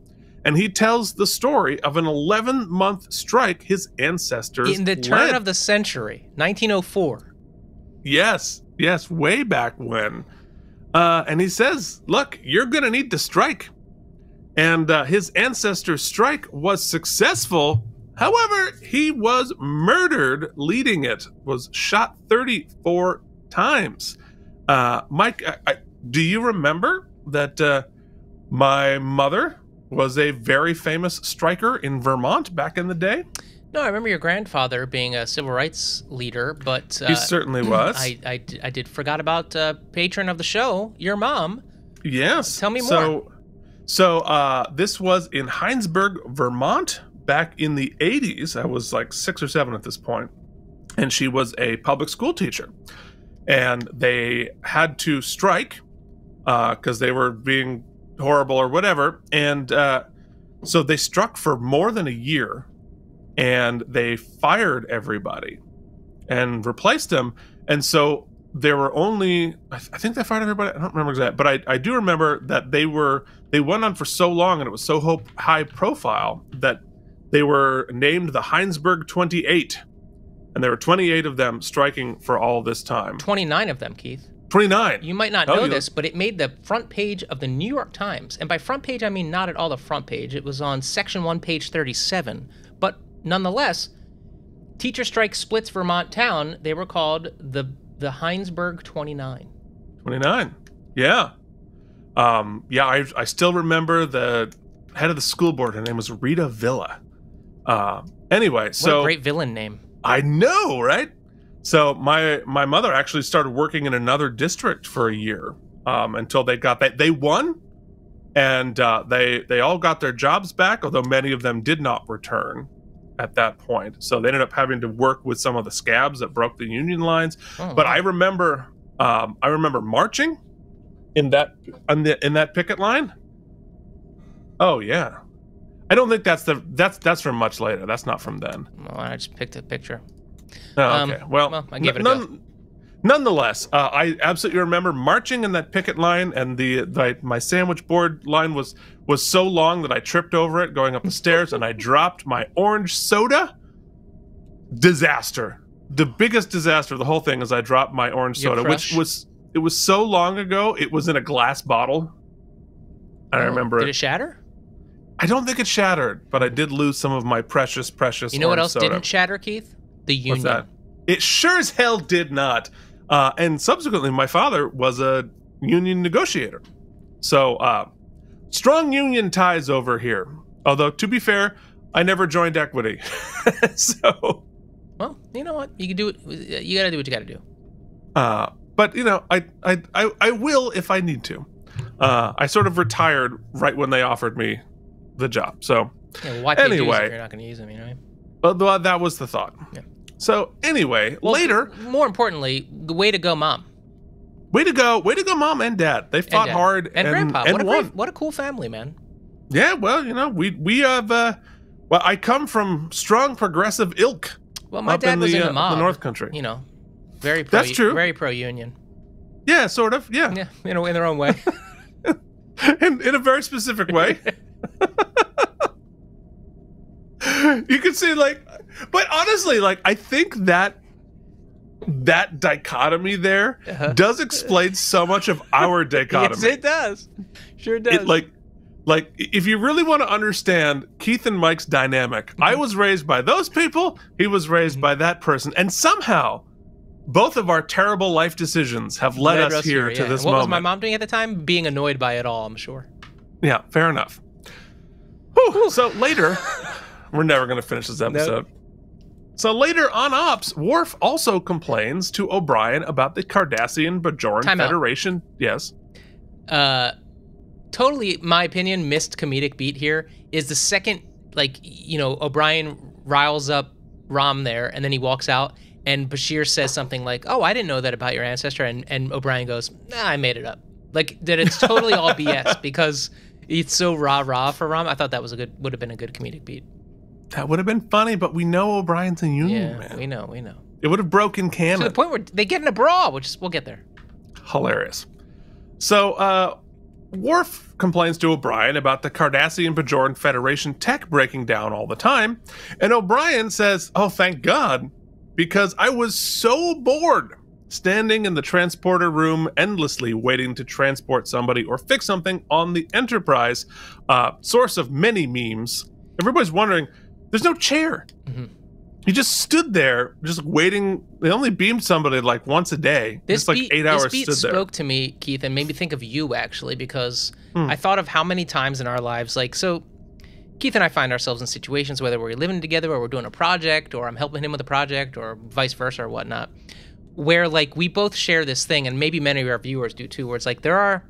And he tells the story of an 11-month strike his ancestors in the turn led. of the century, 1904. Yes, way back when. And he says, look, you're going to need to strike. And his ancestors' strike was successful. However, he was murdered leading it, was shot 34 times. Mike, do you remember that my mother was a very famous striker in Vermont back in the day? No, I remember your grandfather being a civil rights leader, but He certainly was. I did forgot about patron of the show, your mom. Yes. Tell me more. So this was in Heinsberg, Vermont, back in the 80s. I was like 6 or 7 at this point, and she was a public school teacher, and they had to strike because they were being horrible or whatever, and so they struck for more than a year, and they fired everybody and replaced them. And so there were only, I think they fired everybody, I don't remember exactly, but I do remember that they went on for so long and it was so high profile that they were named the Heinsberg 28, and there were 28 of them striking for all this time. 29 of them, Keith. 29. You might not know this, but it made the front page of the New York Times. And by front page, I mean not at all the front page. It was on section 1, page 37. But nonetheless, teacher strike splits Vermont town. They were called the Heinsberg 29. 29. Yeah. I still remember the head of the school board. Her name was Rita Villa. Anyway, What a great villain name. I know, right? So my mother actually started working in another district for a year until they got that. They won, and they all got their jobs back, although many of them did not return at that point. So they ended up having to work with some of the scabs that broke the union lines. Oh, but wow. I remember marching in that picket line. Oh yeah. I don't think that's from much later. That's not from then. Well, I just picked a picture. Oh, okay. Well, I gave it a go. Nonetheless, I absolutely remember marching in that picket line, and my sandwich board line was so long that I tripped over it going up the stairs, and I dropped my orange soda. Disaster. The biggest disaster of the whole thing is I dropped my orange soda, which was so long ago. It was in a glass bottle. I remember it. Did it shatter? I don't think it shattered, but I did lose some of my precious You know what orange else soda. didn't shatter, Keith? The union. What's that? It sure as hell did not. And subsequently, my father was a union negotiator. So, strong union ties over here. Although, to be fair, I never joined equity. So, Well, you know what? You can do it. You got to do what you got to do. but I will if I need to. I sort of retired right when they offered me the job. So, Yeah, well, why pay dues anyway, if you're not going to use them, you know? well, that was the thought. Yeah. So anyway, Well, later, more importantly, the way to go, Mom. way to go, mom and dad. They fought Dad. hard And Grandpa. and won. What a cool family, man. Yeah, well, we have. Well, I come from strong progressive ilk. Well, my up dad in was in the the mob. North Country. You know, very pro. That's true. Very pro-union. Yeah, sort of. Yeah, Yeah, in their own way. in a very specific way. You can see, but honestly, I think that dichotomy there does explain so much of our dichotomy. Yes, it does. Sure does. If you really want to understand Keith and Mike's dynamic, I was raised by those people, he was raised by that person, and somehow both of our terrible life decisions have led us here to this what moment. was my mom doing at the time? Being annoyed by it all, I'm sure. Yeah, fair enough. Whew. So later, we're never going to finish this episode. Nope. So later on Ops, Worf also complains to O'Brien about the Cardassian-Bajoran Federation. Yes. Totally, my opinion, missed comedic beat here is the second, O'Brien riles up Rom there, and then he walks out, And Bashir says something like, "Oh, I didn't know that about your ancestor," and O'Brien goes, "Nah, I made it up." Like that, it's totally all BS because it's so rah for Rom. I thought that would have been a good comedic beat. That would have been funny, but we know O'Brien's a Union man. We know. It would have broken canon. To the point where they get in a brawl, we'll get there. Hilarious. So, Worf complains to O'Brien about the Cardassian-Bajoran Federation tech breaking down all the time, and O'Brien says, "Oh, thank God, because I was so bored standing in the transporter room endlessly waiting to transport somebody or fix something on the Enterprise," source of many memes. Everybody's wondering, there's no chair. Mm-hmm. He just stood there, just waiting. They only beamed somebody like once a day. This just like 8 hours this beat stood there. Spoke to me, Keith, and made me think of you, actually, because I thought of how many times in our lives, like, so Keith and I find ourselves in situations, whether we're living together or we're doing a project or I'm helping him with a project or vice versa or whatnot, where, like, we both share this thing, and maybe many of our viewers do too, where it's like there are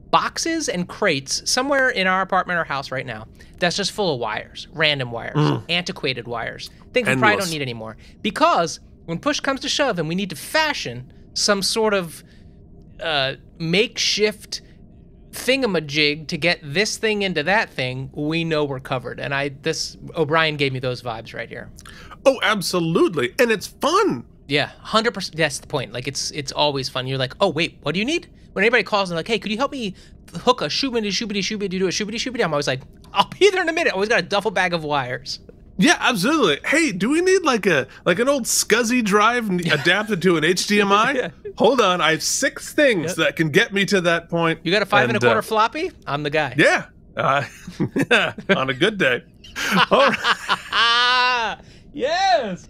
boxes and crates somewhere in our apartment or house right now that's just full of wires, random wires, antiquated wires, things we probably don't need anymore. Because when push comes to shove and we need to fashion some sort of makeshift thingamajig to get this thing into that thing, we know we're covered. And O'Brien gave me those vibes right here. Oh, absolutely. And it's fun. Yeah, 100%. That's the point. Like, it's always fun. You're like, oh, wait, what do you need? When anybody calls and like, hey, could you help me hook a shoobity shoobity to a shoobity shoobity? I'm always like, I'll be there in a minute. I always got a duffel bag of wires. Yeah, absolutely. Hey, do we need like an old SCSI drive adapted to an HDMI? Yeah. Hold on, I have 6 things that can get me to that point. You got a 5 1/4 floppy? I'm the guy. Yeah, on a good day. All right. Yes.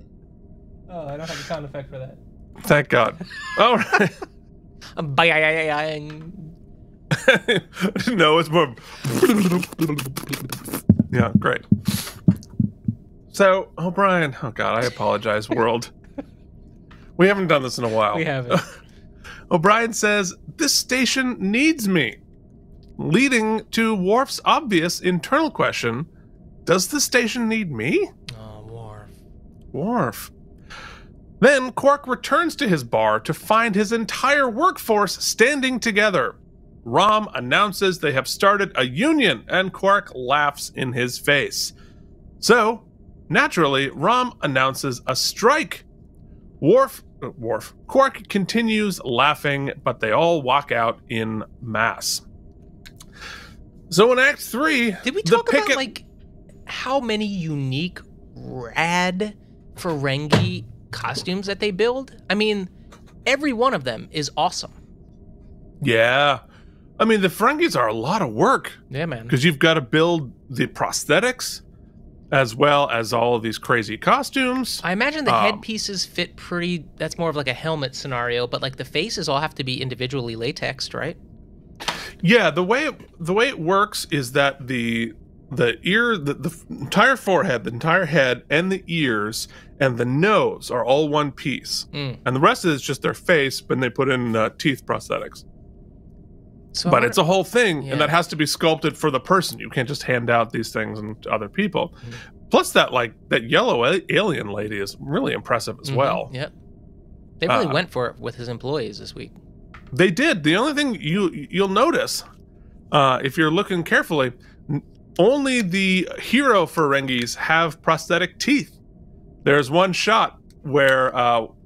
Oh, I don't have a sound effect for that. Thank God. All right. No, it's more. Yeah, great. So, O'Brien, oh God, I apologize, world. We haven't done this in a while. We haven't. O'Brien says, "This station needs me," leading to Worf's obvious internal question, does the station need me? Oh, Worf. Then Quark returns to his bar to find his entire workforce standing together. Rom announces they have started a union, and Quark laughs in his face. So, naturally, Rom announces a strike. Quark continues laughing, but they all walk out in mass. So in Act 3, did we talk about, like, how many unique, rad Ferengi costumes that they build? I mean, every one of them is awesome. Yeah. I mean, the Ferengis are a lot of work. Yeah, man. Because you've got to build the prosthetics as well as all of these crazy costumes. I imagine the headpieces fit pretty... That's more of like a helmet scenario, but like the faces all have to be individually latexed, right? Yeah, the way it works is that the ear, the entire forehead, the entire head, and the ears and the nose are all one piece, and the rest of it is just their face, but they put in teeth prosthetics. So but it's a whole thing, and that has to be sculpted for the person. You can't just hand out these things to other people. Plus, that yellow alien lady is really impressive as well. Yep, they really went for it with his employees this week. They did. The only thing you'll notice, if you're looking carefully, only the hero Ferengis have prosthetic teeth. There's one shot where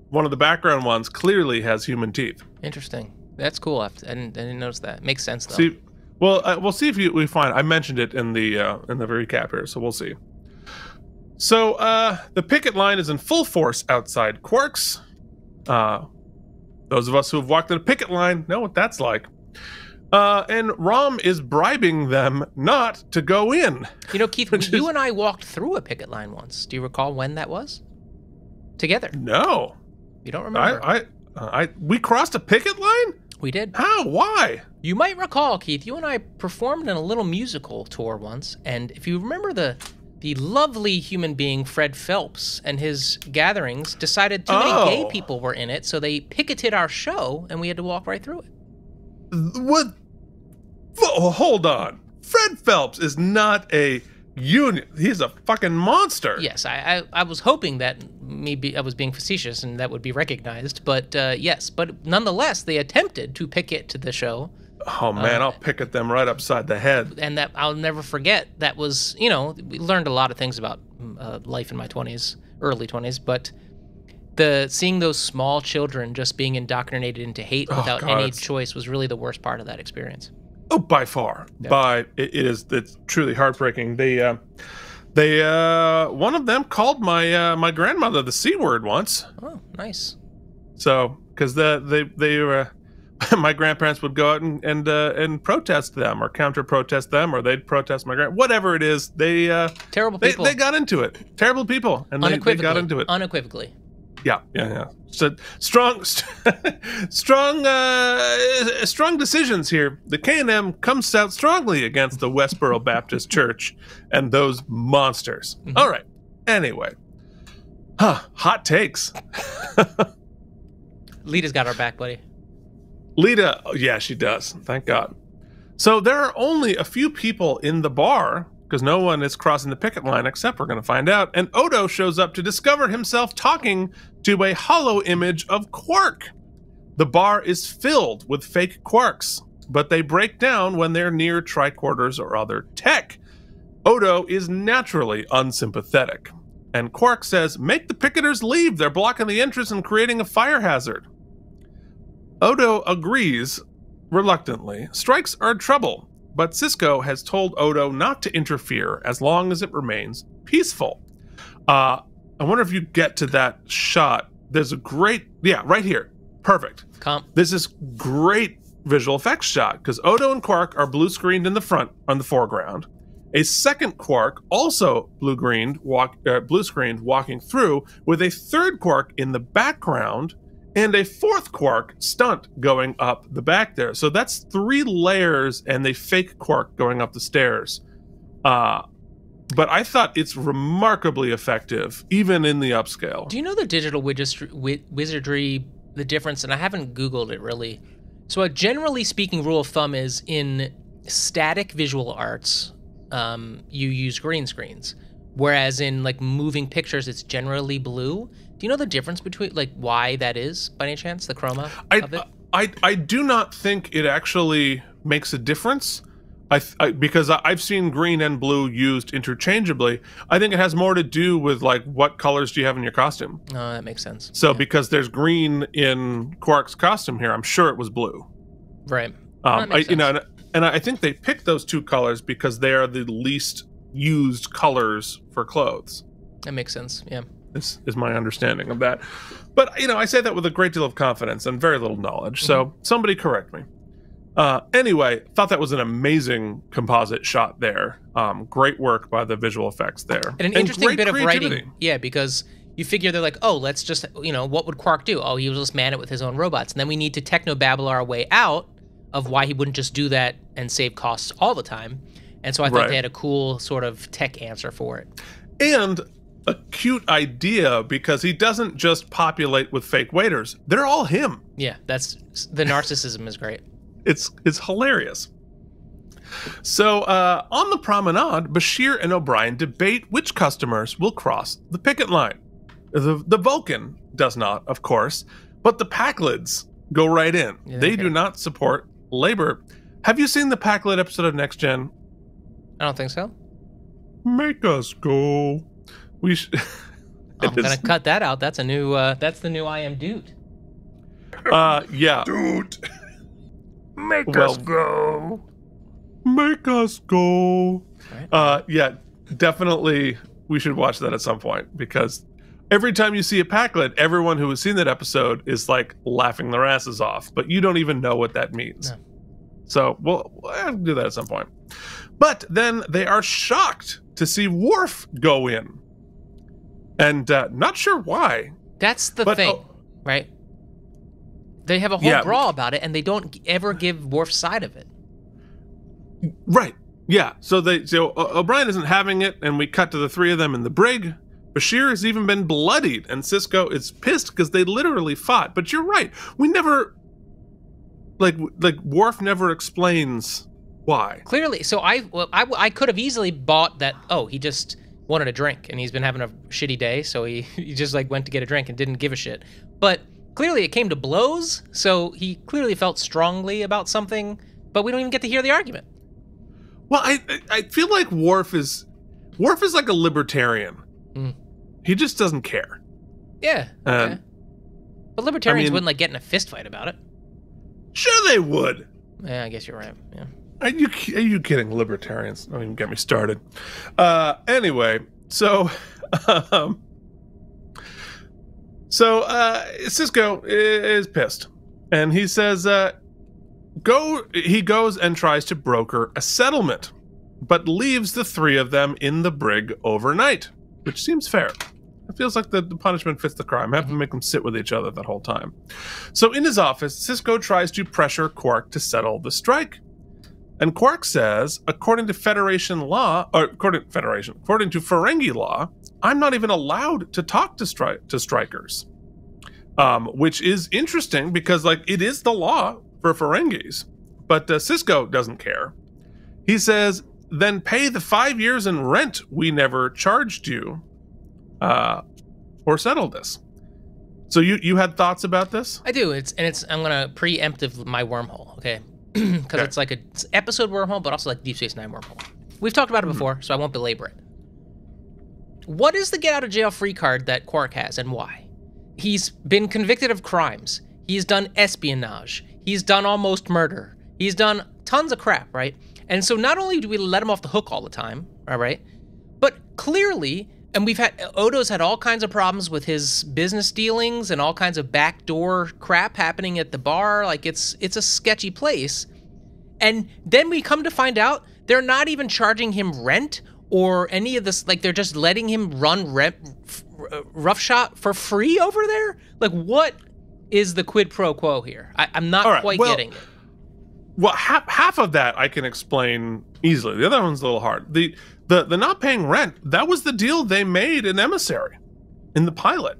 one of the background ones clearly has human teeth. Interesting. That's cool. I didn't notice that. Makes sense though. See, well, we'll see if we find. I mentioned it in the recap here, so we'll see. So the picket line is in full force outside Quark's. Those of us who have walked in a picket line know what that's like. And Rom is bribing them not to go in. You know, Keith, you and I walked through a picket line once. Do you recall when that was? Together. No. You don't remember? We crossed a picket line? We did. How? Why? You might recall, Keith, you and I performed in a little musical tour once, and if you remember the lovely human being Fred Phelps and his gatherings decided too many gay people were in it, so they picketed our show, and we had to walk right through it. What? Oh, hold on. Fred Phelps is not a Union. He's a fucking monster. Yes, I was hoping that maybe I was being facetious and that would be recognized, but yes. But nonetheless, they attempted to picket to the show. Oh, man, I'll picket them right upside the head. And that I'll never forget. That was, we learned a lot of things about life in my 20s, early 20s, but seeing those small children just being indoctrinated into hate without any choice was really the worst part of that experience. Oh, by far. Yeah. It's truly heartbreaking. They one of them called my grandmother the C word once. Oh, nice. So, because my grandparents would go out and protest them or counter protest them, or they'd protest my whatever it is. Terrible people. They got into it. Terrible people, and they got into it unequivocally. Yeah. So strong decisions here. The K&M comes out strongly against the Westboro Baptist Church and those monsters. Mm-hmm. All right. Anyway, hot takes. Lita's got our back, buddy. Lita, yeah, she does. Thank God. So there are only a few people in the bar, because no one is crossing the picket line except we're going to find out. And Odo shows up to discover himself talking to a hollow image of Quark. The bar is filled with fake Quarks, but they break down when they're near tricorders or other tech. Odo is naturally unsympathetic. And Quark says, make the picketers leave. They're blocking the entrance and creating a fire hazard. Odo agrees reluctantly. Strikes are trouble. But Sisko has told Odo not to interfere as long as it remains peaceful. I wonder if you get to that shot. There's a great, right here. Perfect. This is great visual effects shot because Odo and Quark are blue screened in the front on the foreground. A second Quark, also blue screened, walking through with a third Quark in the background. And a fourth Quark stunt going up the back there. So that's 3 layers and a fake Quark going up the stairs. But I thought it's remarkably effective, even in the upscale. Do you know the digital wizardry, the difference? And I haven't Googled it really. So a generally speaking rule of thumb is in static visual arts, you use green screens. Whereas in like moving pictures, it's generally blue. Do you know the difference between, like, why that is, by any chance, the chroma of it? I do not think it actually makes a difference, because I've seen green and blue used interchangeably. I think it has more to do with, like, what colors do you have in your costume? Oh, that makes sense. So because there's green in Quark's costume here, I'm sure it was blue. Right. And I think they picked those 2 colors because they are the least used colors for clothes. That makes sense, yeah. This is my understanding of that. But, I say that with a great deal of confidence and very little knowledge. So somebody correct me. Anyway, thought that was an amazing composite shot there. Great work by the visual effects there. And an interesting bit of writing. Yeah, because you figure they're like, oh, let's just, what would Quark do? Oh, he will just man it with his own robots. And then we need to techno-babble our way out of why he wouldn't just do that and save costs all the time. And so I thought they had a cool sort of tech answer for it. And a cute idea because he doesn't just populate with fake waiters. They're all him. Yeah, that's the narcissism is great. It's hilarious. So on the promenade, Bashir and O'Brien debate which customers will cross the picket line. The Vulcan does not, of course, but the Packlids go right in. Yeah, they do not support labor. Have you seen the Packlid episode of Next Gen? I don't think so. Make us go. I'm gonna cut that out. That's a new. That's the new I am Dude. Yeah. Dude. Make us go. Make us go. Right. Yeah, definitely. We should watch that at some point because every time you see a Packlid, everyone who has seen that episode is like laughing their asses off, but you don't even know what that means. No. So we'll have to do that at some point. But then they are shocked to see Worf go in. And not sure why. That's the thing, right? They have a whole brawl about it, and they don't ever give Worf's side of it. Right. Yeah. So O'Brien isn't having it, and we cut to the 3 of them in the brig. Bashir has even been bloodied, and Sisko is pissed because they literally fought. But you're right. We never, like Worf never explains Why? Clearly, so I could have easily bought that. Oh, he just wanted a drink and he's been having a shitty day, so he just like went to get a drink and didn't give a shit. But clearly, it came to blows, so he clearly felt strongly about something. But we don't even get to hear the argument. Well, I feel like Worf is like a libertarian. He just doesn't care. Yeah. Okay. But libertarians wouldn't like get in a fist fight about it. Sure, they would. Yeah, I guess you're right. Yeah. Are you kidding? Libertarians? Don't even get me started. Anyway, so Sisko is pissed, and he says, He goes and tries to broker a settlement, but leaves the three of them in the brig overnight, which seems fair. It feels like the punishment fits the crime. I have to make them sit with each other that whole time. So in his office, Sisko tries to pressure Quark to settle the strike. And Quark says, according to Ferengi law, I'm not even allowed to talk to strikers. Which is interesting because, like, it is the law for Ferengis. But Sisko doesn't care. He says, then pay the 5 years in rent we never charged you, or settle this. So you had thoughts about this? I do. I'm gonna preempt my wormhole, okay? Because it's like it's episode wormhole, but also like Deep Space Nine wormhole. We've talked about it before, so I won't belabor it. What is the get out of jail free card that Quark has, and why? He's been convicted of crimes. He's done espionage. He's done almost murder. He's done tons of crap, right? And so not only do we let him off the hook all the time, all right, but clearly, and Odo's had all kinds of problems with his business dealings and all kinds of backdoor crap happening at the bar. Like, it's a sketchy place. And then we come to find out they're not even charging him rent or any of this. Like, they're just letting him run roughshod for free over there. Like, what is the quid pro quo here? I'm not quite getting it. Well, half of that I can explain easily. The other one's a little hard. The not paying rent, that was the deal they made in Emissary, in the pilot,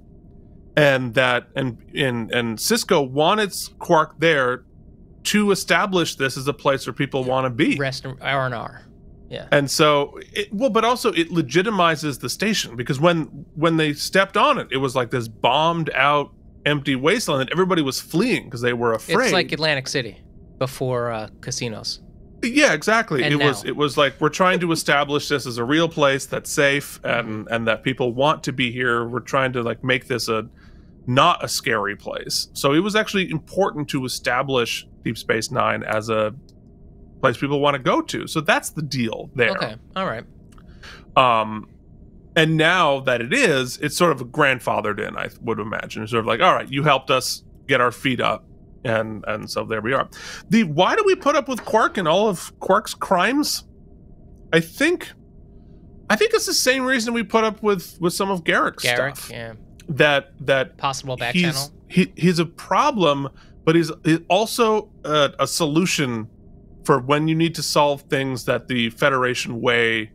and Sisko wanted Quark there to establish this as a place where people want to be. Rest R&R. Yeah. And so, but also it legitimizes the station, because when they stepped on it, it was like this bombed out, empty wasteland that everybody was fleeing because they were afraid. It's like Atlantic City before casinos. Yeah, exactly. And it was like, we're trying to establish this as a real place that's safe and that people want to be here. We're trying to like make this not a scary place. So it was actually important to establish Deep Space Nine as a place people want to go to. So that's the deal there. Okay. All right. And now that it's sort of grandfathered in, I would imagine. It's sort of like, all right, you helped us get our feet up. And so there we are. Why do we put up with Quark and all of Quark's crimes? I think it's the same reason we put up with some of Garrick's stuff. Yeah. That possible back channel. He's a problem, but he's also a solution for when you need to solve things that the Federation way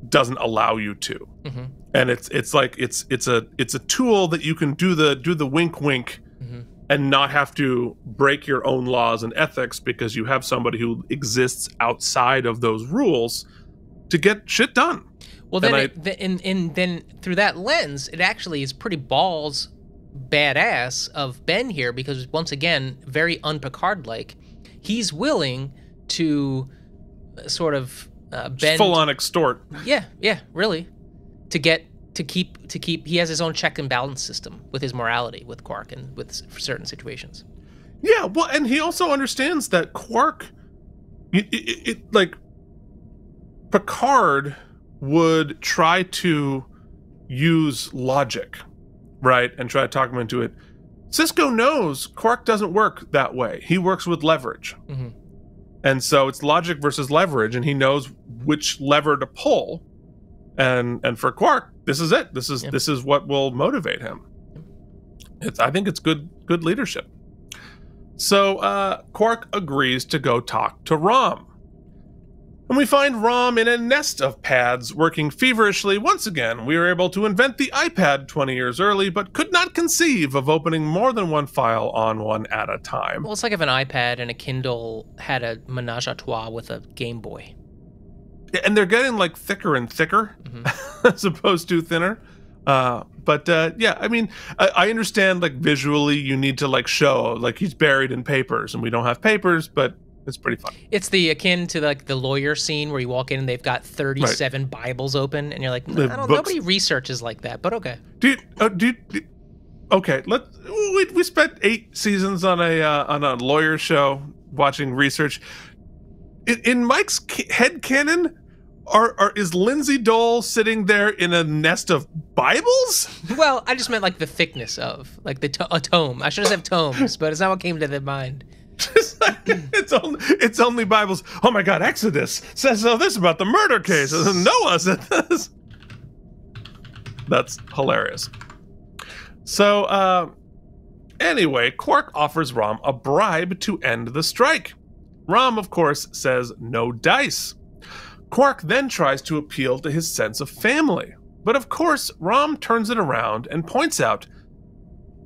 doesn't allow you to. Mm-hmm. And it's like it's a tool that you can do the wink wink. Mm-hmm. And not have to break your own laws and ethics because you have somebody who exists outside of those rules to get shit done. Well, then, then through that lens, it actually is pretty balls badass of Ben here, because once again, very un-Picard-like, he's willing to sort of bend, full on extort. Yeah, really, to keep he has his own check and balance system with his morality with Quark and with certain situations. Yeah, well, and he also understands that Quark, like Picard would try to use logic, right, and try to talk him into it. Sisko knows Quark doesn't work that way. He works with leverage. Mm-hmm. And so it's logic versus leverage, and he knows which lever to pull. And for Quark, this is it. This is what will motivate him. I think it's good leadership. So Quark agrees to go talk to Rom. And we find Rom in a nest of pads working feverishly. Once again, we were able to invent the iPad 20 years early, but could not conceive of opening more than one file on one at a time. Well, it's like if an iPad and a Kindle had a menage a trois with a Game Boy. And they're getting like thicker and thicker as opposed to thinner. Yeah, I mean, I understand like visually you need to like show like he's buried in papers and we don't have papers, but it's pretty fun. It's the akin to like the lawyer scene where you walk in and they've got 37 Bibles open and you're like, nobody researches like that, but okay. Okay, we spent 8 seasons on a lawyer show watching research. In Mike's headcanon, is Lindsay Dole sitting there in a nest of Bibles? Well, I just meant like the thickness of like a tome. I should have said tomes, but it's not what came to the mind. It's only Bibles. Oh my God, Exodus says this about the murder case. Noah said this. That's hilarious. So, anyway, Quark offers Rom a bribe to end the strike. Rom, of course, says no dice. Quark then tries to appeal to his sense of family. But of course, Rom turns it around and points out,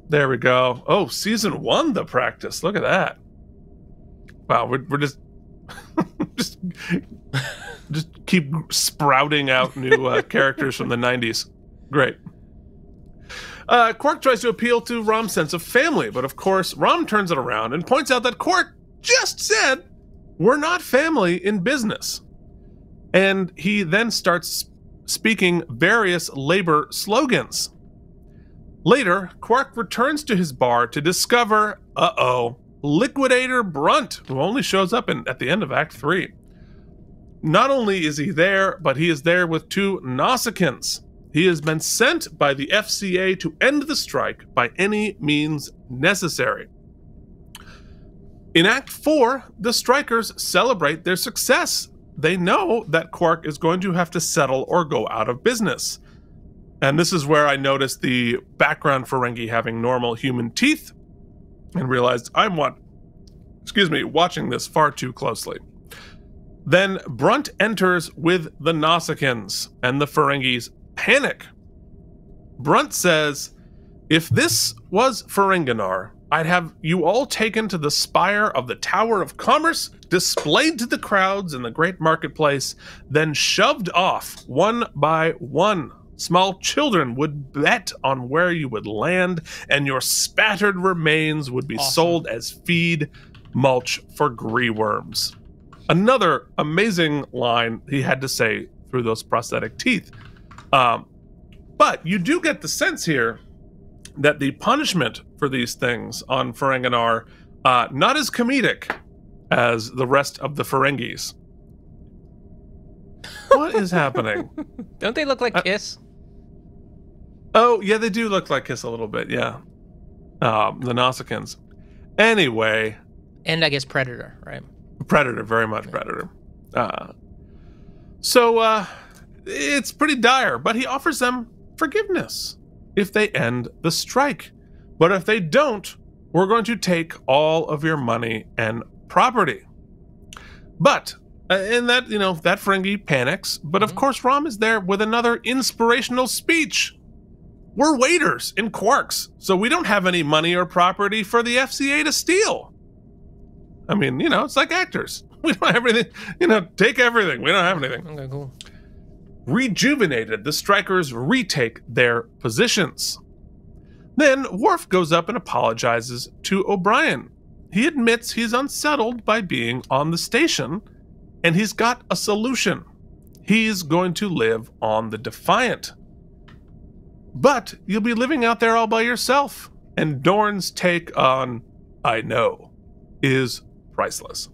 there we go. Oh, season 1, the practice. Look at that. Wow, we're just just keep sprouting out new characters from the 90s. Great. Quark tries to appeal to Rom's sense of family, but of course, Rom turns it around and points out that Quark just said, we're not family in business. And he then starts speaking various labor slogans. Later, Quark returns to his bar to discover, Liquidator Brunt, who only shows up at the end of Act 3. Not only is he there, but he is there with 2 Nausicaans. He has been sent by the FCA to end the strike by any means necessary. In Act 4, the strikers celebrate their success. They know that Quark is going to have to settle or go out of business. And this is where I noticed the background Ferengi having normal human teeth and realized I'm watching this far too closely. Then Brunt enters with the Nausicaans, and the Ferengis panic. Brunt says, if this was Ferenginar, I'd have you all taken to the spire of the Tower of Commerce, displayed to the crowds in the great marketplace, then shoved off one by one. Small children would bet on where you would land, and your spattered remains would be sold as feed mulch for greenworms. Another amazing line he had to say through those prosthetic teeth. But you do get the sense here that the punishment for these things on Ferenginar not as comedic as the rest of the Ferengis. What is happening? Don't they look like Kiss? Oh, yeah, they do look like Kiss a little bit, yeah. The Nausicaans. Anyway. And I guess Predator, right? Predator, very much Predator. So it's pretty dire, but he offers them forgiveness if they end the strike. But if they don't, we're going to take all of your money and property. But in that, that Ferengi panics. But of course, Rom is there with another inspirational speech. We're waiters in Quarks, so we don't have any money or property for the FCA to steal. I mean, it's like actors. We don't have anything. Take everything. We don't have anything. Okay, cool. Rejuvenated, the strikers retake their positions. Then Worf goes up and apologizes to O'Brien. He admits he's unsettled by being on the station, and he's got a solution. He's going to live on the Defiant. But you'll be living out there all by yourself. And Dorn's take on I know is priceless.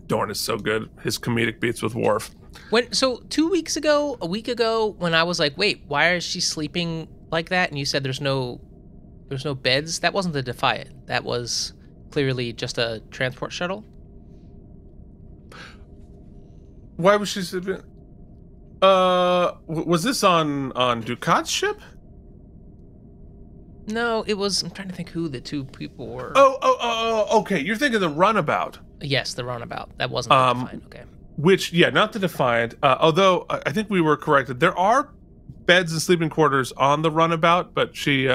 Dorn is so good. His comedic beats with Worf. So a week ago, when I was like, wait, why is she sleeping like that? And you said there's no beds. That wasn't the Defiant. That was clearly just a transport shuttle. Why was she sleeping? Was this on Ducat's ship? No, it was. I'm trying to think who the 2 people were. Oh, okay. You're thinking the runabout. Yes, the runabout. That wasn't the Defiant. Okay. Which, yeah, not the Defiant. Although I think we were corrected. There are beds and sleeping quarters on the runabout, but she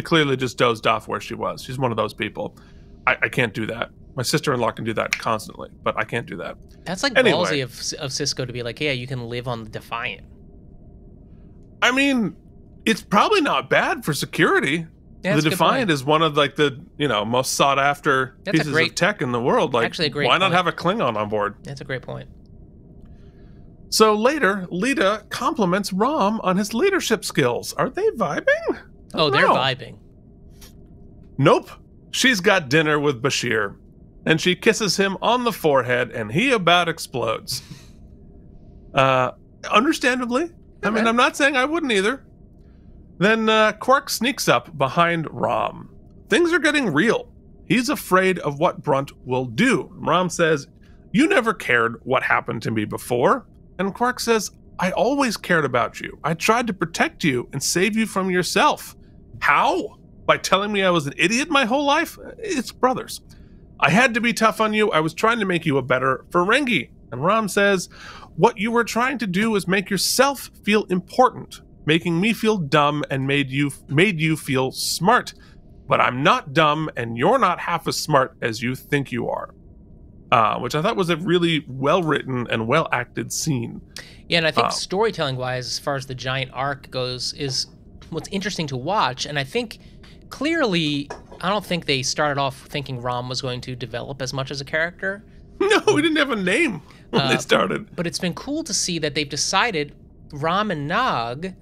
clearly just dozed off where she was. She's one of those people. I can't do that. My sister-in-law can do that constantly, but I can't do that. That's like ballsy of Cisco to be like, yeah, you can live on the Defiant. I mean, it's probably not bad for security. Yeah, the Defiant is one of like the most sought after pieces of tech in the world. Like, actually a great why not point. have a Klingon on board? That's a great point. So later, Lita compliments Rom on his leadership skills. Are they vibing? Oh, they're vibing. Nope. She's got dinner with Bashir, and she kisses him on the forehead, and he about explodes. Understandably. I mean, I'm not saying I wouldn't either. Then Quark sneaks up behind Rom. Things are getting real. He's afraid of what Brunt will do. Rom says, "You never cared what happened to me before." And Quark says, "I always cared about you. I tried to protect you and save you from yourself." How? By telling me I was an idiot my whole life? It's brothers. "I had to be tough on you. I was trying to make you a better Ferengi." And Rom says, "What you were trying to do is make yourself feel important, making me feel dumb and made you feel smart. But I'm not dumb, and you're not half as smart as you think you are." Which I thought was a really well-written and well-acted scene. Yeah, and I think storytelling-wise, as far as the giant arc goes, is what's interesting to watch. And I think clearly, I don't think they started off thinking Rom was going to develop as much as a character. No, we didn't have a name when they started. But it's been cool to see that they've decided Rom and Nog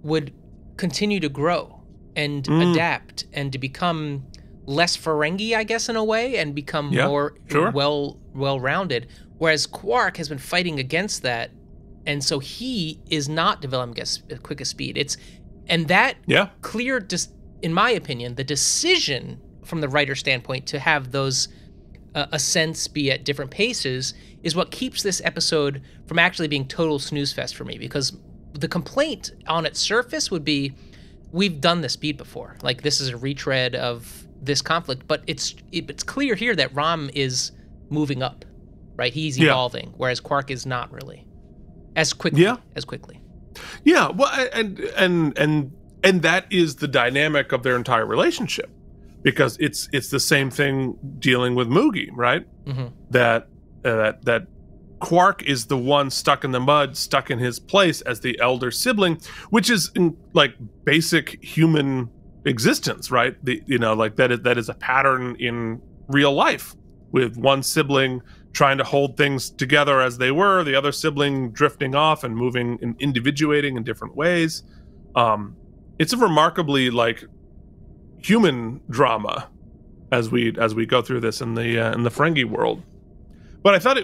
would continue to grow and adapt and to become less Ferengi, I guess, in a way, and become more well-rounded. Whereas Quark has been fighting against that, and so he is not developing as quick a speed. Clear, just in my opinion, the decision from the writer's standpoint to have those ascents be at different paces is what keeps this episode from actually being total snooze fest for me, because the complaint on its surface would be, we've done this beat before. Like, this is a retread of this conflict, but it's clear here that Rom is moving up, right? He's evolving, whereas Quark is not really as quickly. Yeah, well, and that is the dynamic of their entire relationship, because it's the same thing dealing with Moogie, right? Mm-hmm. That Quark is the one stuck in the mud, stuck in his place as the elder sibling, which is like basic human existence, right? That is a pattern in real life, with one sibling trying to hold things together as they were, the other sibling drifting off and moving and individuating in different ways. It's a remarkably like human drama as we go through this in the Ferengi world. But I thought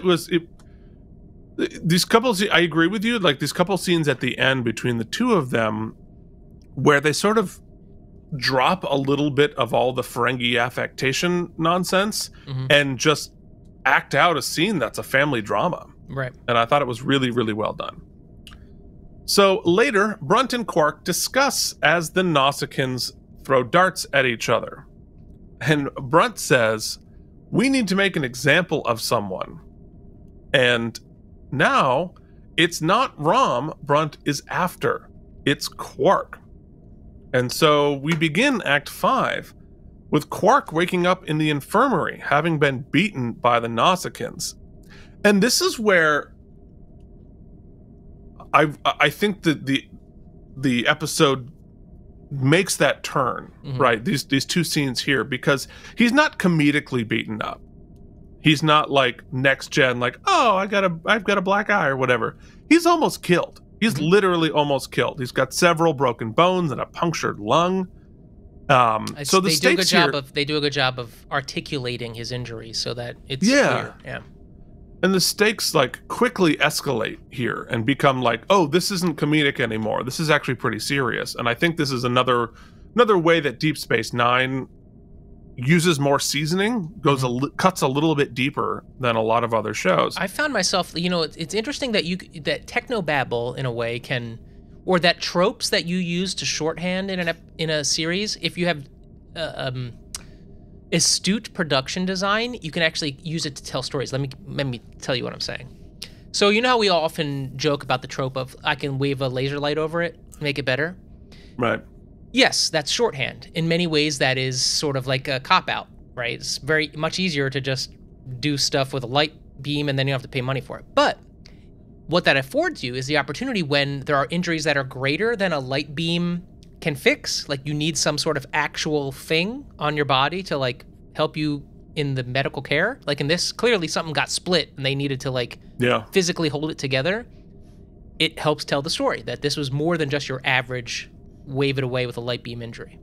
these couples, I agree with you, like these couple scenes at the end between the two of them, where they sort of drop a little bit of all the Ferengi affectation nonsense and just act out a scene that's a family drama. Right. And I thought it was really, really well done. So later, Brunt and Quark discuss as the Nausicaans throw darts at each other. And Brunt says, "We need to make an example of someone." And now, it's not Rom Brunt is after. It's Quark. And so we begin Act 5 with Quark waking up in the infirmary, having been beaten by the Nausicaans. And this is where I think that the episode makes that turn, right? These two scenes here, because he's not comedically beaten up. He's not like next gen, like, "Oh, I've got a black eye" or whatever. He's almost killed. He's literally almost killed. He's got several broken bones and a punctured lung. So the stakes here, they do a good job of articulating his injuries so that it's clear. Yeah. And the stakes like quickly escalate here and become like, oh, this isn't comedic anymore. This is actually pretty serious. And I think this is another way that Deep Space Nine uses more seasoning, cuts a little bit deeper than a lot of other shows. I found myself, it's interesting that that technobabble in a way can, or that tropes that you use to shorthand in a series, if you have astute production design, you can actually use it to tell stories. Let me tell you what I'm saying. So you know how we often joke about the trope of I can wave a laser light over it, make it better? Right. Yes, that's shorthand. In many ways, that is sort of like a cop-out, right? It's very much easier to just do stuff with a light beam and then you don't have to pay money for it. But what that affords you is the opportunity when there are injuries that are greater than a light beam can fix, like you need some sort of actual thing on your body to like help you in the medical care. Like in this, clearly something got split and they needed to like physically hold it together. It helps tell the story that this was more than just your average wave it away with a light beam injury.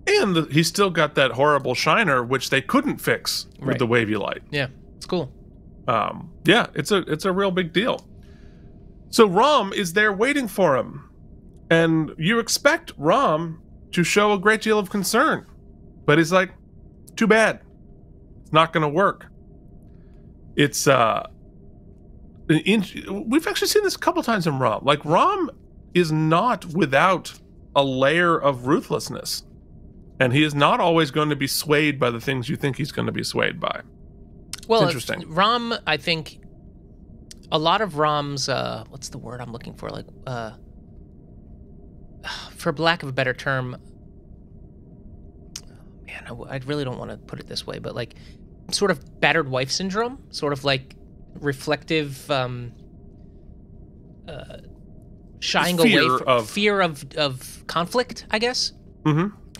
And he's still got that horrible shiner, which they couldn't fix with the wavy light. Yeah, it's cool. Yeah, it's a real big deal. So Rom is there waiting for him. And you expect Rom to show a great deal of concern. But he's like, too bad. It's not going to work. It's, we've actually seen this a couple times in Rom. Like, Rom is not without a layer of ruthlessness. And he is not always going to be swayed by the things you think he's going to be swayed by. Well, it's interesting. Rom, I think, a lot of Rom's, what's the word I'm looking for? Like, for lack of a better term, man, I really don't want to put it this way, but like, sort of battered wife syndrome, sort of like reflective, shying away from fear of conflict, I guess,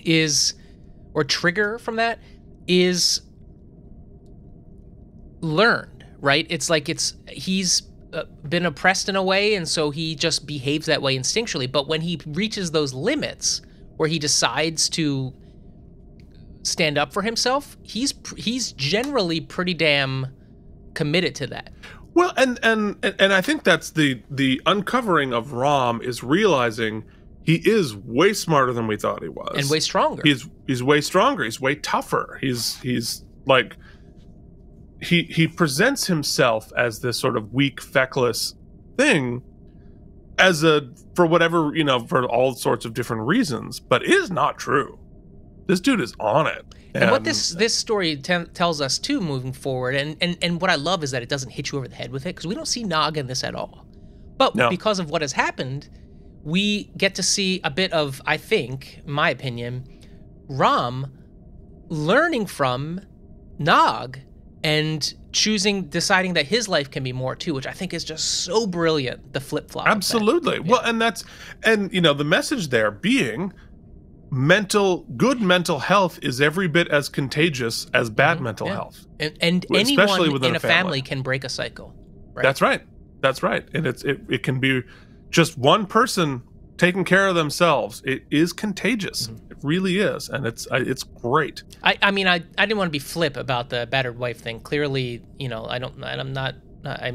is, or trigger from that is learned, right? It's like he's been oppressed in a way, and so he just behaves that way instinctually. But when he reaches those limits where he decides to stand up for himself, he's generally pretty damn committed to that. Well, and I think that's the uncovering of Rom is realizing he is way smarter than we thought he was, and way stronger. He's way stronger. He's way tougher. He's like he presents himself as this sort of weak, feckless thing, for whatever, for all sorts of different reasons. But it is not true. This dude is on it. And what this story tells us too, moving forward, and what I love is that it doesn't hit you over the head with it, because we don't see Nog in this at all. But because of what has happened, we get to see a bit of, I think, in my opinion, Rom learning from Nog and deciding that his life can be more too, which I think is just so brilliant, the flip-flop. Absolutely. Well, and the message there being good mental health is every bit as contagious as bad mental health. And especially anyone in a family can can break a cycle. Right? That's right. And it can be just one person taking care of themselves. It is contagious. It really is, and it's great. I mean, I didn't want to be flip about the battered wife thing. Clearly, I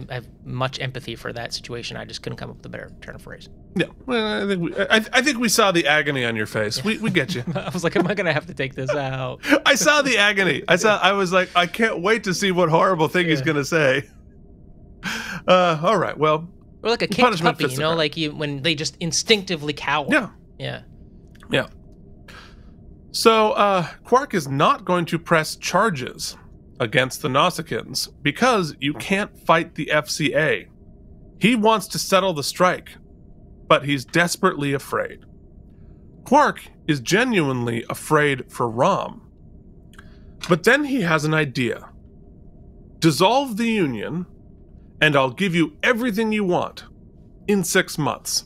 have much empathy for that situation. I just couldn't come up with a better turn of phrase. Yeah, well, I think we saw the agony on your face. We get you. I was like, am I gonna have to take this out? I saw the agony. I was like, I can't wait to see what horrible thing he's gonna say. All right, well. Or like a kicked puppy, like when they just instinctively cower. Yeah. So, Quark is not going to press charges against the Nausicaans because you can't fight the FCA. He wants to settle the strike, but he's desperately afraid. Quark is genuinely afraid for Rom. But then he has an idea. Dissolve the Union, and I'll give you everything you want in 6 months.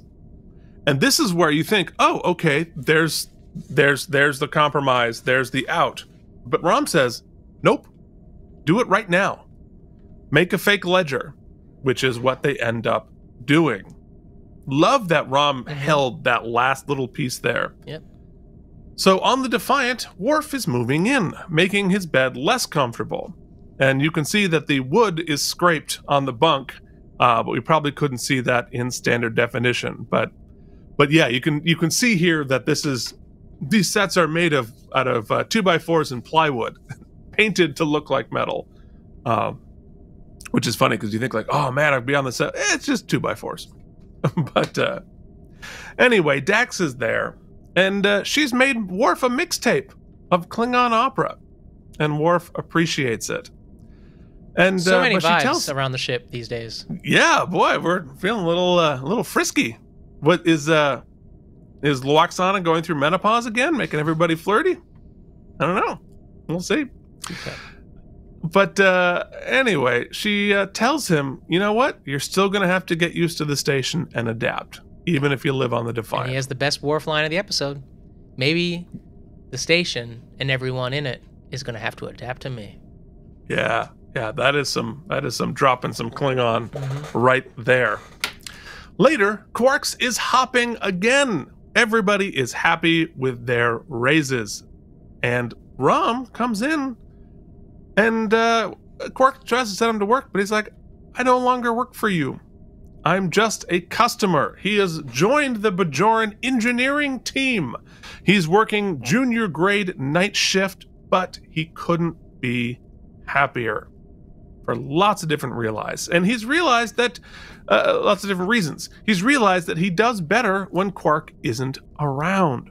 And this is where you think, oh, okay, there's the compromise, there's the out. But Rom says, nope, do it right now. Make a fake ledger, which is what they end up doing. Love that Rom held that last little piece there. Yep. So on the Defiant, Worf is moving in, making his bed less comfortable. And you can see that the wood is scraped on the bunk, but we probably couldn't see that in standard definition. But yeah, you can see here that these sets are made out of 2x4s and plywood, painted to look like metal, which is funny because you think like, oh man, I'd be on the set. It's just 2x4s. But anyway, Dax is there, and she's made Worf a mixtape of Klingon opera, and Worf appreciates it. And So many but she vibes tells, around the ship these days. yeah, boy, we're feeling a little frisky. What is Luoxana going through menopause again, making everybody flirty? I don't know. We'll see. Okay. But anyway, she tells him, you know what? You're still going to have to get used to the station and adapt, even if you live on the And Defiant. he has the best Worf line of the episode. Maybe the station and everyone in it is going to have to adapt to me. Yeah, that is some dropping some Klingon right there. Later, Quarks is hopping again. Everybody is happy with their raises. And Rom comes in, and Quark tries to send him to work, but he's like, I no longer work for you. I'm just a customer. He has joined the Bajoran engineering team. He's working junior grade night shift, but he couldn't be happier for lots of different realize. And he's realized that, lots of different reasons. He's realized that he does better when Quark isn't around.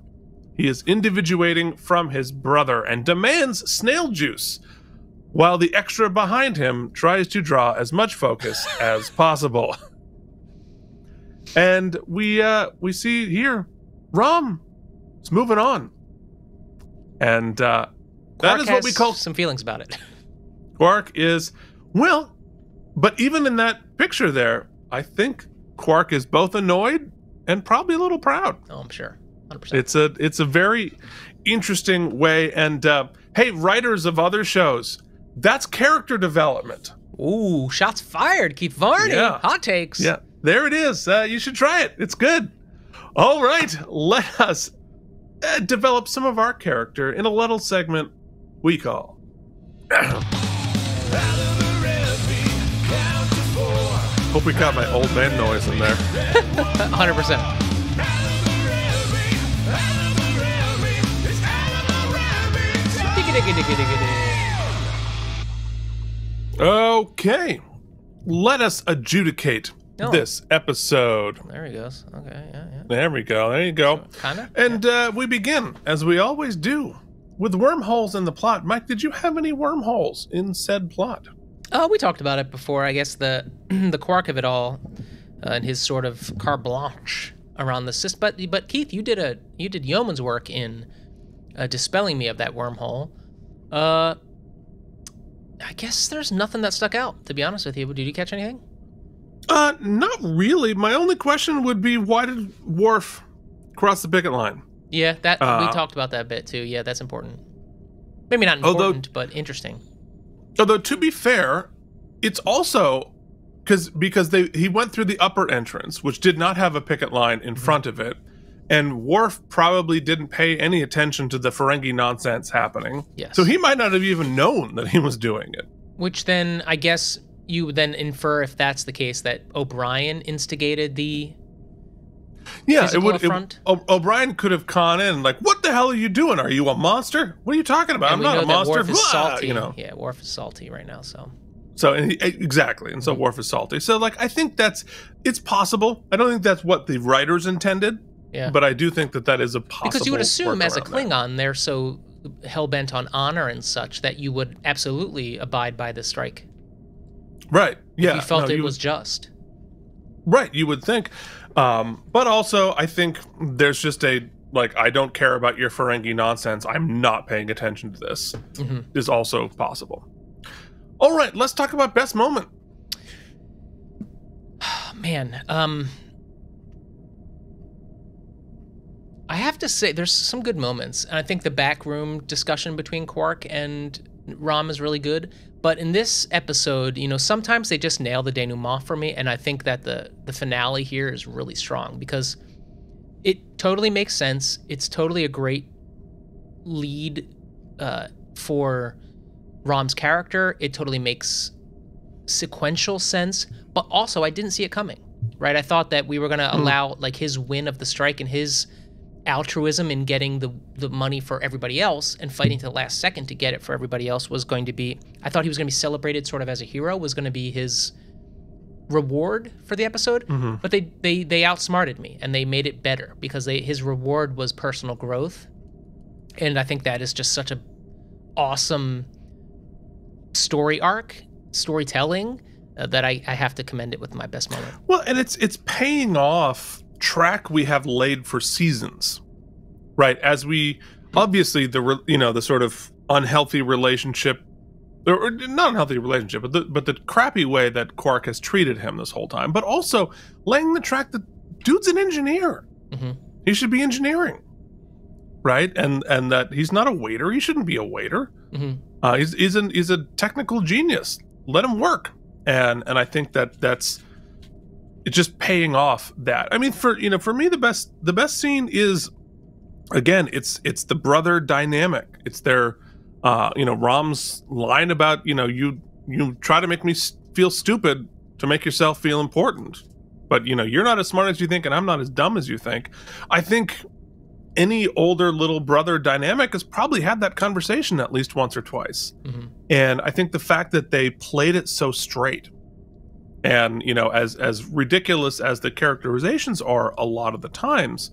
He is individuating from his brother and demands snail juice, while the extra behind him tries to draw as much focus as possible. And we see here, Rom is moving on. And that Quark is what has we call... some feelings about it. Quark is... Well, but even in that picture there, I think Quark is both annoyed and probably a little proud. Oh, I'm sure. 100%. It's a very interesting way. And hey, writers of other shows, that's character development. Ooh, shots fired. Keith Varney. Yeah. Hot takes. Yeah, there it is. You should try it. It's good. All right, let us develop some of our character in a little segment we call... Hope we got my old man noise in there. 100%. Okay, let us adjudicate this episode. There he goes. Okay, yeah. There we go. There you go. Kinda. And we begin, as we always do, with wormholes in the plot. Mike, did you have any wormholes in said plot? We talked about it before. I guess the Quark of it all, and his sort of carte blanche around the system. But Keith, you did yeoman's work in dispelling me of that wormhole. I guess there's nothing that stuck out, to be honest with you. Did you catch anything? Not really. My only question would be, why did Worf cross the picket line? Yeah, that we talked about that bit too. Yeah, that's important. Maybe not important, but interesting. Although, to be fair, it's also because he went through the upper entrance, which did not have a picket line in front of it, and Worf probably didn't pay any attention to the Ferengi nonsense happening. Yes. So he might not have even known that he was doing it. Which then, I guess, you would then infer, if that's the case, that O'Brien instigated the affront? O'Brien could have gone in like, "What the hell are you doing? Are you a monster? What are you talking about? And I'm not a monster." Worf is salty. You know. Yeah, Worf is salty right now. So exactly, and so Worf is salty. So like, I think it's possible. I don't think that's what the writers intended. Yeah. But I do think that is a possible. Because you would assume, as a Klingon, there. they're so hell-bent on honor and such that you would absolutely abide by the strike. Right. Yeah. If you felt it was just. Right. You would think. But also, I think there's just I don't care about your Ferengi nonsense. I'm not paying attention to this. Is also possible. All right. Let's talk about best moment. Man. I have to say, there's some good moments. And I think the backroom discussion between Quark and Rom is really good. But in this episode, sometimes they just nail the denouement for me. And I think that the finale here is really strong because it totally makes sense. It's totally a great lead for Rom's character. It totally makes sequential sense. But also, I didn't see it coming, right? I thought that we were going to allow his win of the strike and his altruism in getting the money for everybody else and fighting to the last second to get it for everybody else was going to be, I thought he was going to be celebrated sort of as a hero, was going to be his reward for the episode. But they outsmarted me and they made it better because his reward was personal growth. And I think that is just such a awesome story arc storytelling that I have to commend it with my best moment. Well, and it's paying off track we have laid for seasons, right? As we obviously the sort of unhealthy relationship, or not unhealthy relationship, but the crappy way that Quark has treated him this whole time, but also laying the track that dude's an engineer. Mm-hmm. He should be engineering, right? And that he's not a waiter. He shouldn't be a waiter. Mm-hmm. He's a technical genius. Let him work. And I think that's it's just paying off that. I mean, for me, the best scene is, again, it's the brother dynamic. It's their Rom's line about you try to make me feel stupid to make yourself feel important, but you're not as smart as you think, and I'm not as dumb as you think. I think any older little brother dynamic has probably had that conversation at least once or twice. Mm-hmm. And I think the fact that they played it so straight, and as ridiculous as the characterizations are a lot of the times,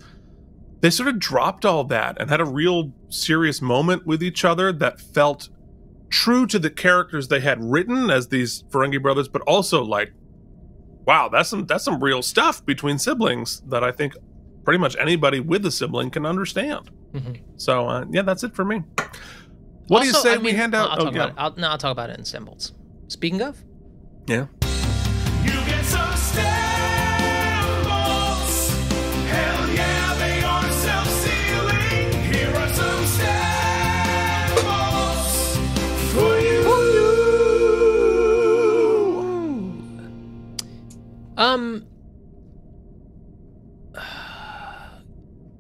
they sort of dropped all that and had a real serious moment with each other that felt true to the characters they had written as these Ferengi brothers, but also like, wow, that's some real stuff between siblings that I think pretty much anybody with a sibling can understand. Mm-hmm. So yeah, that's it for me. What do you say we hand out? I'll talk about it in symbols. Speaking of, yeah. You get some symbols. Hell yeah, they are self-sealing. Here are some symbols for you.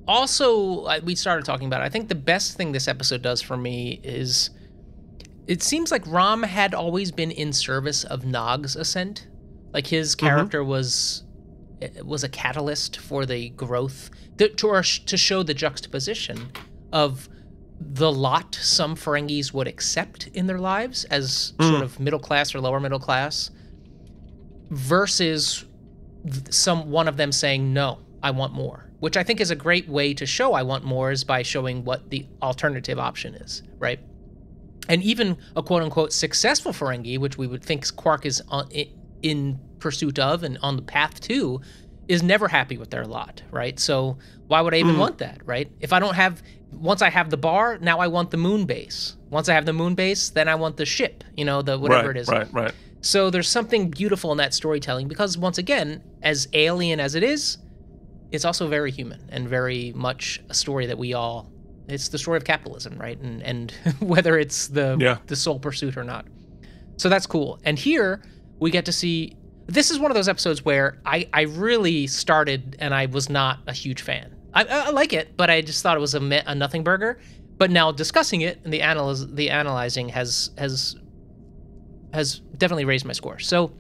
Also, we started talking about it. I think the best thing this episode does for me is it seems like Rom had always been in service of Nog's ascent. Like his character was a catalyst for the growth, to show the juxtaposition of the lot some Ferengis would accept in their lives as sort of middle class or lower middle class, versus one of them saying, no, I want more. Which I think is a great way to show I want more, is by showing what the alternative option is, right? And even a quote-unquote successful Ferengi, which we would think Quark is in pursuit of and on the path to, is never happy with their lot, right? So why would I even want that, right? If I don't have, once I have the bar, now I want the moon base. Once I have the moon base, then I want the ship, the whatever it is. Right. So there's something beautiful in that storytelling, because once again, as alien as it is, it's also very human and very much a story that it's the story of capitalism, right? And whether it's the sole pursuit or not. So that's cool. And here we get to see, this is one of those episodes where I really started and I was not a huge fan. I like it, but I just thought it was a nothing burger. But now discussing it and the analyzing has definitely raised my score. So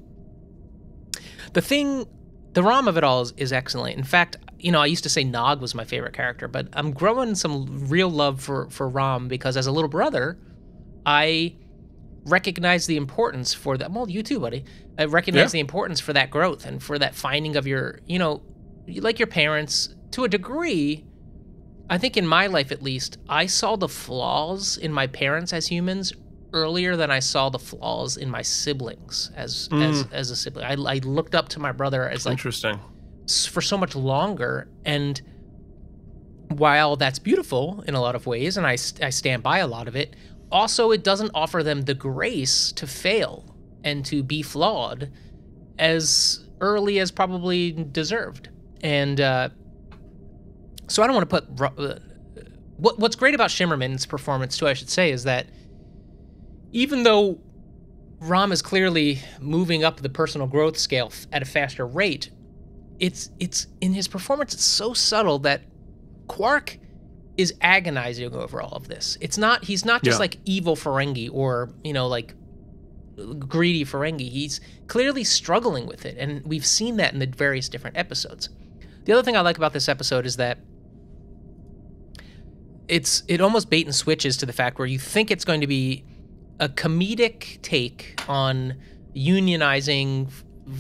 the Rom of it all is excellent. In fact, I used to say Nog was my favorite character, but I'm growing some real love for Rom, because as a little brother, I recognize the importance for that. Well, you too, buddy. I recognize the importance for that growth and for that finding of your, like your parents, to a degree. I think in my life, at least, I saw the flaws in my parents as humans earlier than I saw the flaws in my siblings as a sibling. I looked up to my brother as like interesting for so much longer, and while that's beautiful in a lot of ways, and I stand by a lot of it, also it doesn't offer them the grace to fail and to be flawed as early as probably deserved. And so I don't want to put what's great about Shimmerman's performance too, I should say, is that even though Rom is clearly moving up the personal growth scale at a faster rate, it's in his performance, it's so subtle that Quark is agonizing over all of this. He's not just like evil Ferengi or, like greedy Ferengi. He's clearly struggling with it, and we've seen that in the various different episodes. The other thing I like about this episode is that it almost bait and switches to the fact where you think it's going to be a comedic take on unionizing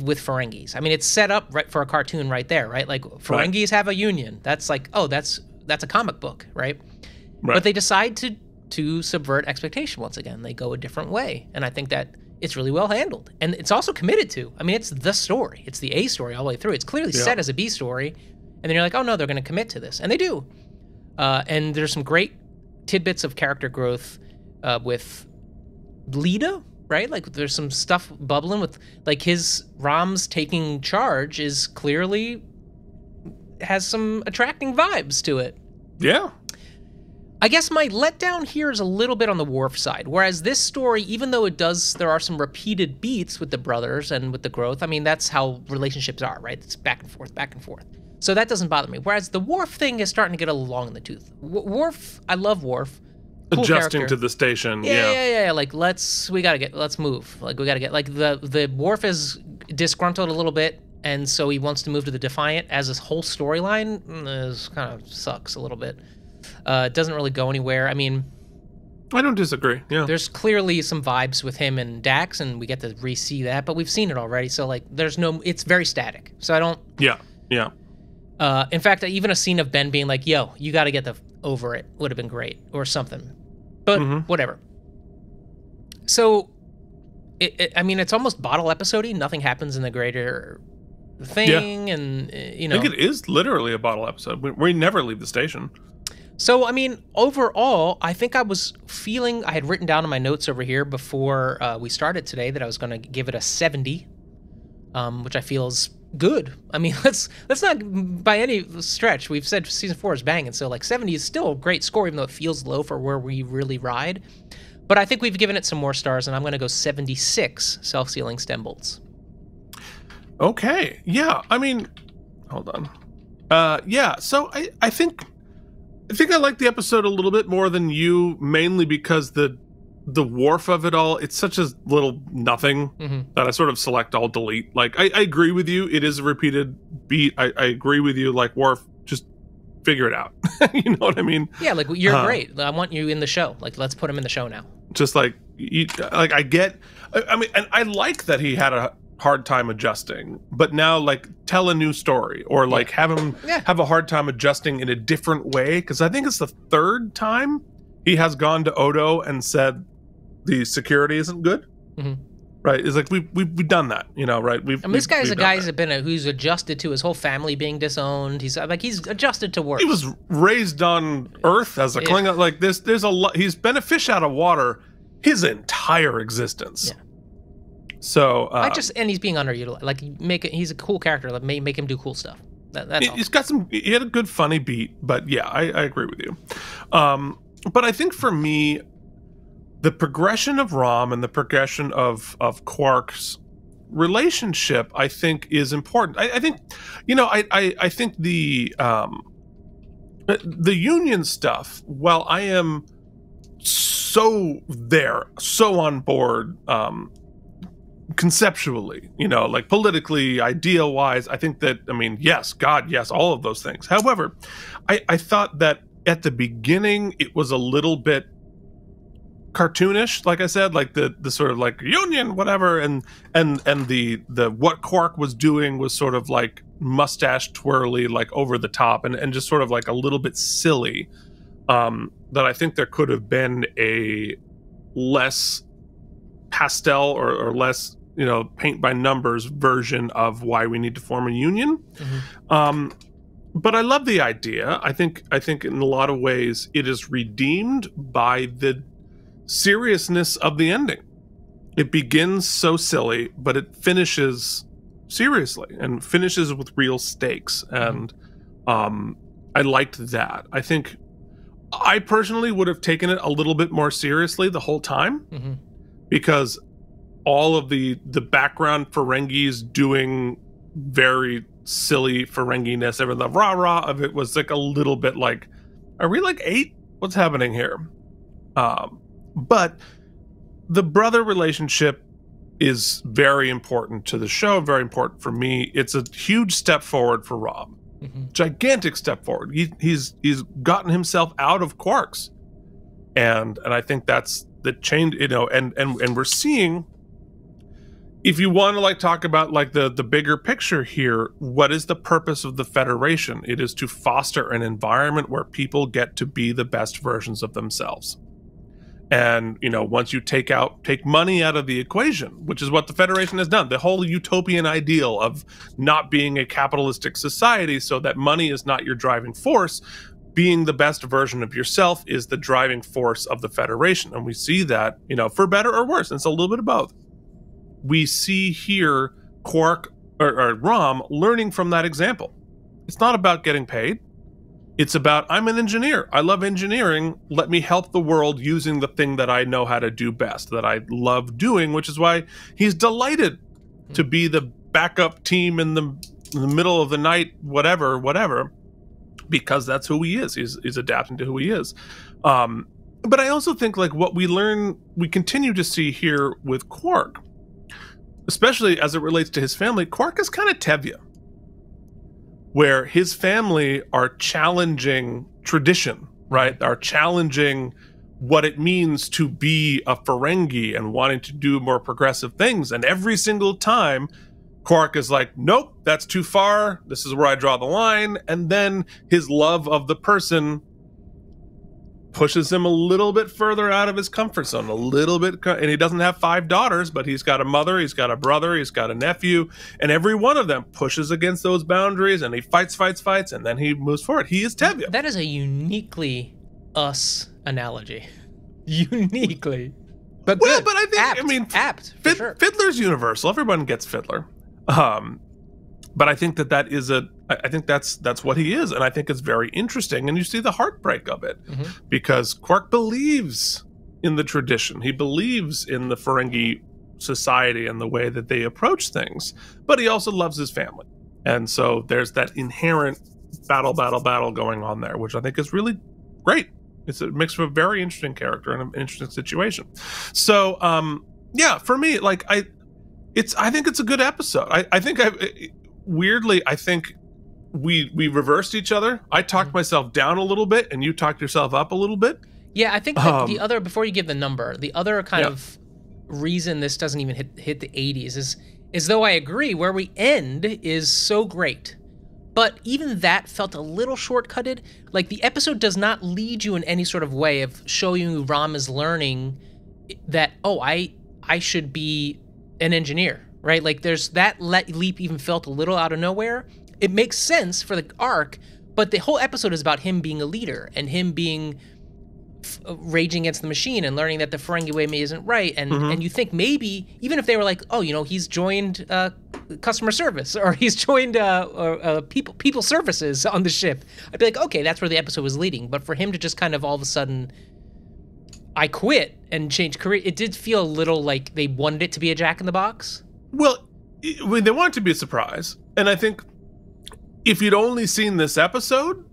with Ferengis. I mean, it's set up right for a cartoon right there, right? Like Ferengis have a union. That's like, oh, that's a comic book, right? But they decide to subvert expectation once again. They go a different way, and I think that it's really well handled, and it's also committed to. I mean, it's the story. It's the A story all the way through. It's clearly set as a B story, and then you're like, oh no, they're going to commit to this, and they do. And there's some great tidbits of character growth with Lita, right? Like, there's some stuff bubbling with, like, Rom's taking charge is clearly has some attracting vibes to it. Yeah. I guess my letdown here is a little bit on the Worf side, whereas this story, even though there are some repeated beats with the brothers and with the growth, I mean, that's how relationships are, right? It's back and forth, back and forth. So that doesn't bother me. Whereas the Worf thing is starting to get a little long in the tooth. Worf, I love Worf. Cool Adjusting character. to the station. Yeah. Like, let's move. Like, we gotta get, like, the Worf is disgruntled a little bit, and so he wants to move to the Defiant, as this whole storyline is kind of sucks a little bit. It doesn't really go anywhere. I mean, I don't disagree. Yeah. there's clearly some vibes with him and Dax, and we get to re-see that, but we've seen it already. So, like, it's very static. So I don't. Yeah. In fact, even a scene of Ben being like, "Yo, you got to get over it," would have been great, or something. But whatever. So, I mean, it's almost bottle episode-y. Nothing happens in the greater thing, and you know. I think it is literally a bottle episode. We never leave the station. So, I mean, overall, I think I had written down in my notes over here before we started today that I was going to give it a 70, which I feel is good. I mean, let's not by any stretch. We've said season 4 is banging, so like 70 is still a great score, even though it feels low for where we really ride. But I think we've given it some more stars, and I'm going to go 76 self-sealing stem bolts. Okay. Yeah. I mean, hold on. Yeah. So I think I like the episode a little bit more than you, mainly because the Worf of it all, it's such a little nothing that I sort of select all delete. Like, I agree with you. It is a repeated beat. I agree with you. Like, Worf, just figure it out. You know what I mean? Yeah, like, you're great. I want you in the show. Like, let's put him in the show now. Just like, I get, I mean, and I like that he had a hard time adjusting, but now, like, tell a new story, or like have him have a hard time adjusting in a different way, because I think it's the third time he has gone to Odo and said the security isn't good. Right? It's like we've done that, you know, right? This guy's a guy who's adjusted to his whole family being disowned. He's adjusted to work. He was raised on Earth as a Klingon. Like, there's a lot. He's been a fish out of water his entire existence. Yeah. So and he's being underutilized. Like, he's a cool character. Like, make him do cool stuff. That's all. He's got he had a good funny beat, but yeah, I agree with you. But I think for me, the progression of Rom and the progression of Quark's relationship, I think, is important. I think, you know, I think the Union stuff, while I am so on board, conceptually, you know, like politically, ideal wise, I think that, I mean, yes, God, yes, all of those things. However, I thought that at the beginning it was a little bit cartoonish, like I said, like the sort of like Union, whatever, and the what Quark was doing was sort of like mustache twirly, like over the top, and just sort of like a little bit silly. That I think there could have been a less pastel or less, you know, paint by numbers version of why we need to form a union. But I love the idea. I think in a lot of ways it is redeemed by the seriousness of the ending. It begins so silly, but it finishes seriously and finishes with real stakes. And I liked that. I think I personally would have taken it a little bit more seriously the whole time, because all of the background Ferengis doing very silly Ferengi-ness, the rah-rah of it was like a little bit like, are we like 8? What's happening here? But the brother relationship is very important to the show, very important for me. It's a huge step forward for Rob. Gigantic step forward. He's gotten himself out of Quarks. And I think that's the change, you know, and we're seeing, if you want to like talk about like the bigger picture here, what is the purpose of the Federation? It is to foster an environment where people get to be the best versions of themselves. And, once you take money out of the equation, which is what the Federation has done, the whole utopian ideal of not being a capitalistic society so that money is not your driving force, being the best version of yourself is the driving force of the Federation. And we see that, for better or worse. And it's a little bit of both. We see here Quark or Rom learning from that example. It's not about getting paid. It's about, I'm an engineer. I love engineering. Let me help the world using the thing that I know how to do best, that I love doing, which is why he's delighted to be the backup team in the middle of the night, whatever, because that's who he is. He's adapting to who he is. But I also think like what we continue to see here with Quark, especially as it relates to his family, Quark is kind of Tevye, where his family are challenging tradition, right? Are challenging what it means to be a Ferengi and wanting to do more progressive things. And every single time, Quark is like, nope, that's too far. This is where I draw the line. And then his love of the person pushes him a little bit further out of his comfort zone, a little bit. And he doesn't have 5 daughters, but he's got a mother, he's got a brother, he's got a nephew, and every one of them pushes against those boundaries, and he fights, and then he moves forward. He is Tevye. That is a uniquely us analogy. Uniquely. But well, good. but I think, apt, for sure. Fiddler's universal. Everyone gets Fiddler. But I think that is I think that's what he is, and I think it's very interesting. And you see the heartbreak of it, because Quark believes in the tradition. He believes in the Ferengi society and the way that they approach things, but he also loves his family. And so there's that inherent battle going on there, which I think is really great. It makes for a very interesting character and an interesting situation. So, for me, like I think it's a good episode. I think we reversed each other. I talked myself down a little bit, and you talked yourself up a little bit. Yeah, I think that the other, before you give the number, the other kind of reason this doesn't even hit the 80s is though I agree, where we end is so great. But even that felt a little shortcutted. Like, the episode does not lead you in any sort of way of showing you Rom is learning that, I should be an engineer, right? Like, there's that leap even felt a little out of nowhere. It makes sense for the arc, but the whole episode is about him being a leader and him being raging against the machine and learning that the Ferengi way isn't right. And you think maybe, even if they were like, he's joined customer service, or he's joined people services on the ship, I'd be like, okay, that's where the episode was leading. But for him to just kind of all of a sudden, I quit and change career, it did feel a little like they wanted it to be a Jack in the Box. Well, they want it to be a surprise. And I think if you'd only seen this episode,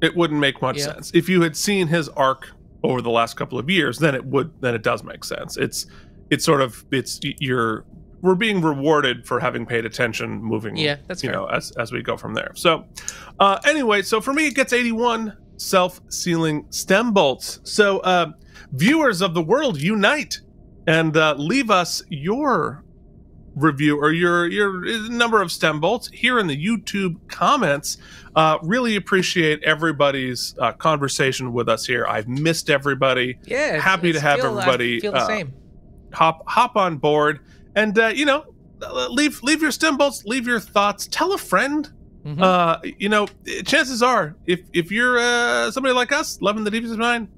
it wouldn't make much sense. If you had seen his arc over the last couple of years, then it does make sense. We're being rewarded for having paid attention, moving, that's fair. As we go from there. So anyway, so for me, it gets 81 self-sealing stem bolts. So viewers of the world, unite and leave us your review or your number of stem bolts here in the YouTube comments. Really appreciate everybody's conversation with us here. I've missed everybody. Yeah, happy to have everybody feel the same. Hop on board and leave your stem bolts, leave your thoughts, tell a friend. Chances are if you're somebody like us loving the Deep Space Nine,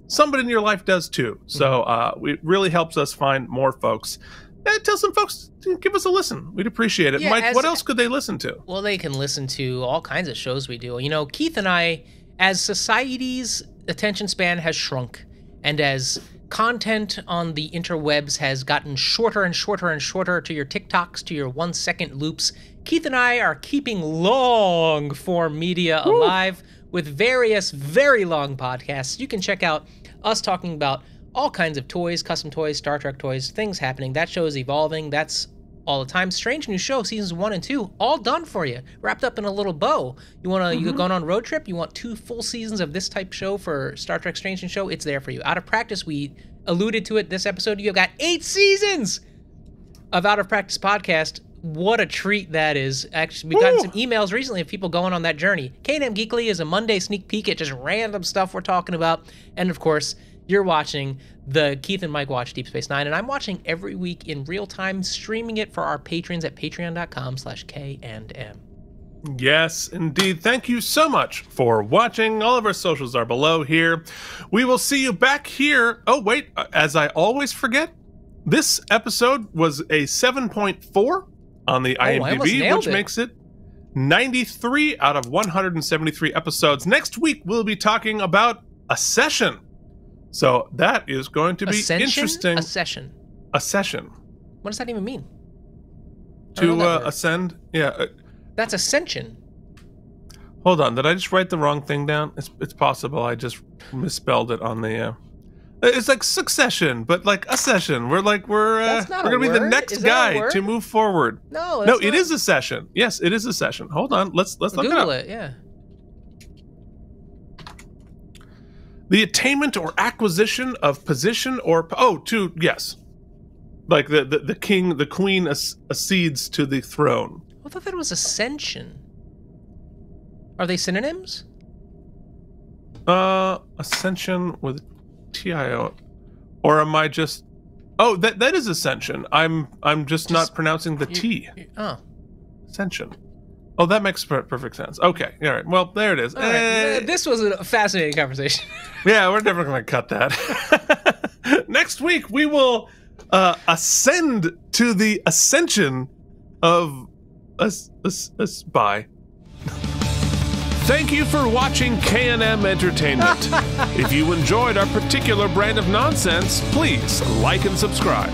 somebody in your life does too. So it really helps us find more folks. Tell some folks to give us a listen. We'd appreciate it. Mike, what else could they listen to? Well, they can listen to all kinds of shows we do. Keith and I, as society's attention span has shrunk, and as content on the interwebs has gotten shorter and shorter and shorter to your TikToks, to your 1-second loops, Keith and I are keeping long-form media alive with various very long podcasts. You can check out us talking about all kinds of toys, custom toys, Star Trek toys, things happening. That show is evolving. That's all the time. Strange New Show, seasons 1 and 2, all done for you, wrapped up in a little bow. You you going on a road trip? You want 2 full seasons of this type show for Star Trek Strange New Show? It's there for you. Out of Practice, we alluded to it this episode. You've got 8 seasons of Out of Practice podcast. What a treat that is. Actually, we've gotten some emails recently of people going on that journey. K&M Geekly is a Monday sneak peek at just random stuff we're talking about. And of course, You're watching the Keith and Mike Watch Deep Space Nine, and I'm watching every week in real time, streaming it for our patrons at patreon.com/KNM. Yes, indeed. Thank you so much for watching. All of our socials are below here. We will see you back here. Oh, wait, as I always forget, this episode was a 7.4 on the IMDb, which makes it 93 out of 173 episodes. Next week, we'll be talking about a session. So that is going to be interesting. A session. A session. What does that even mean? To ascend? Yeah. That's ascension. Hold on, did I just write the wrong thing down? It's possible I just misspelled it on the. It's like succession, but like a session. We're gonna be the next guy to move forward. No, it is a session. Yes, it is a session. Hold on, let's look Google it up. it. Yeah. The attainment or acquisition of position or yes, like the king, the queen accedes to the throne. I thought that was ascension. Are they synonyms? Ascension with TIO, or am I just? Oh, that is ascension. I'm just not pronouncing the T. Oh, ascension. Oh, that makes perfect sense. Okay, all right. Well, there it is. All right. This was a fascinating conversation. Yeah, we're never going to cut that. Next week we will ascend to the ascension of us. Bye. Thank you for watching K&M Entertainment. If you enjoyed our particular brand of nonsense, please like and subscribe.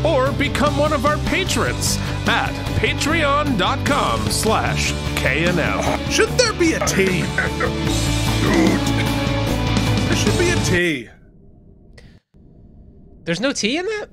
Or become one of our patrons at patreon.com/KNM. Should there be a T? There should be a T. There's no T in that?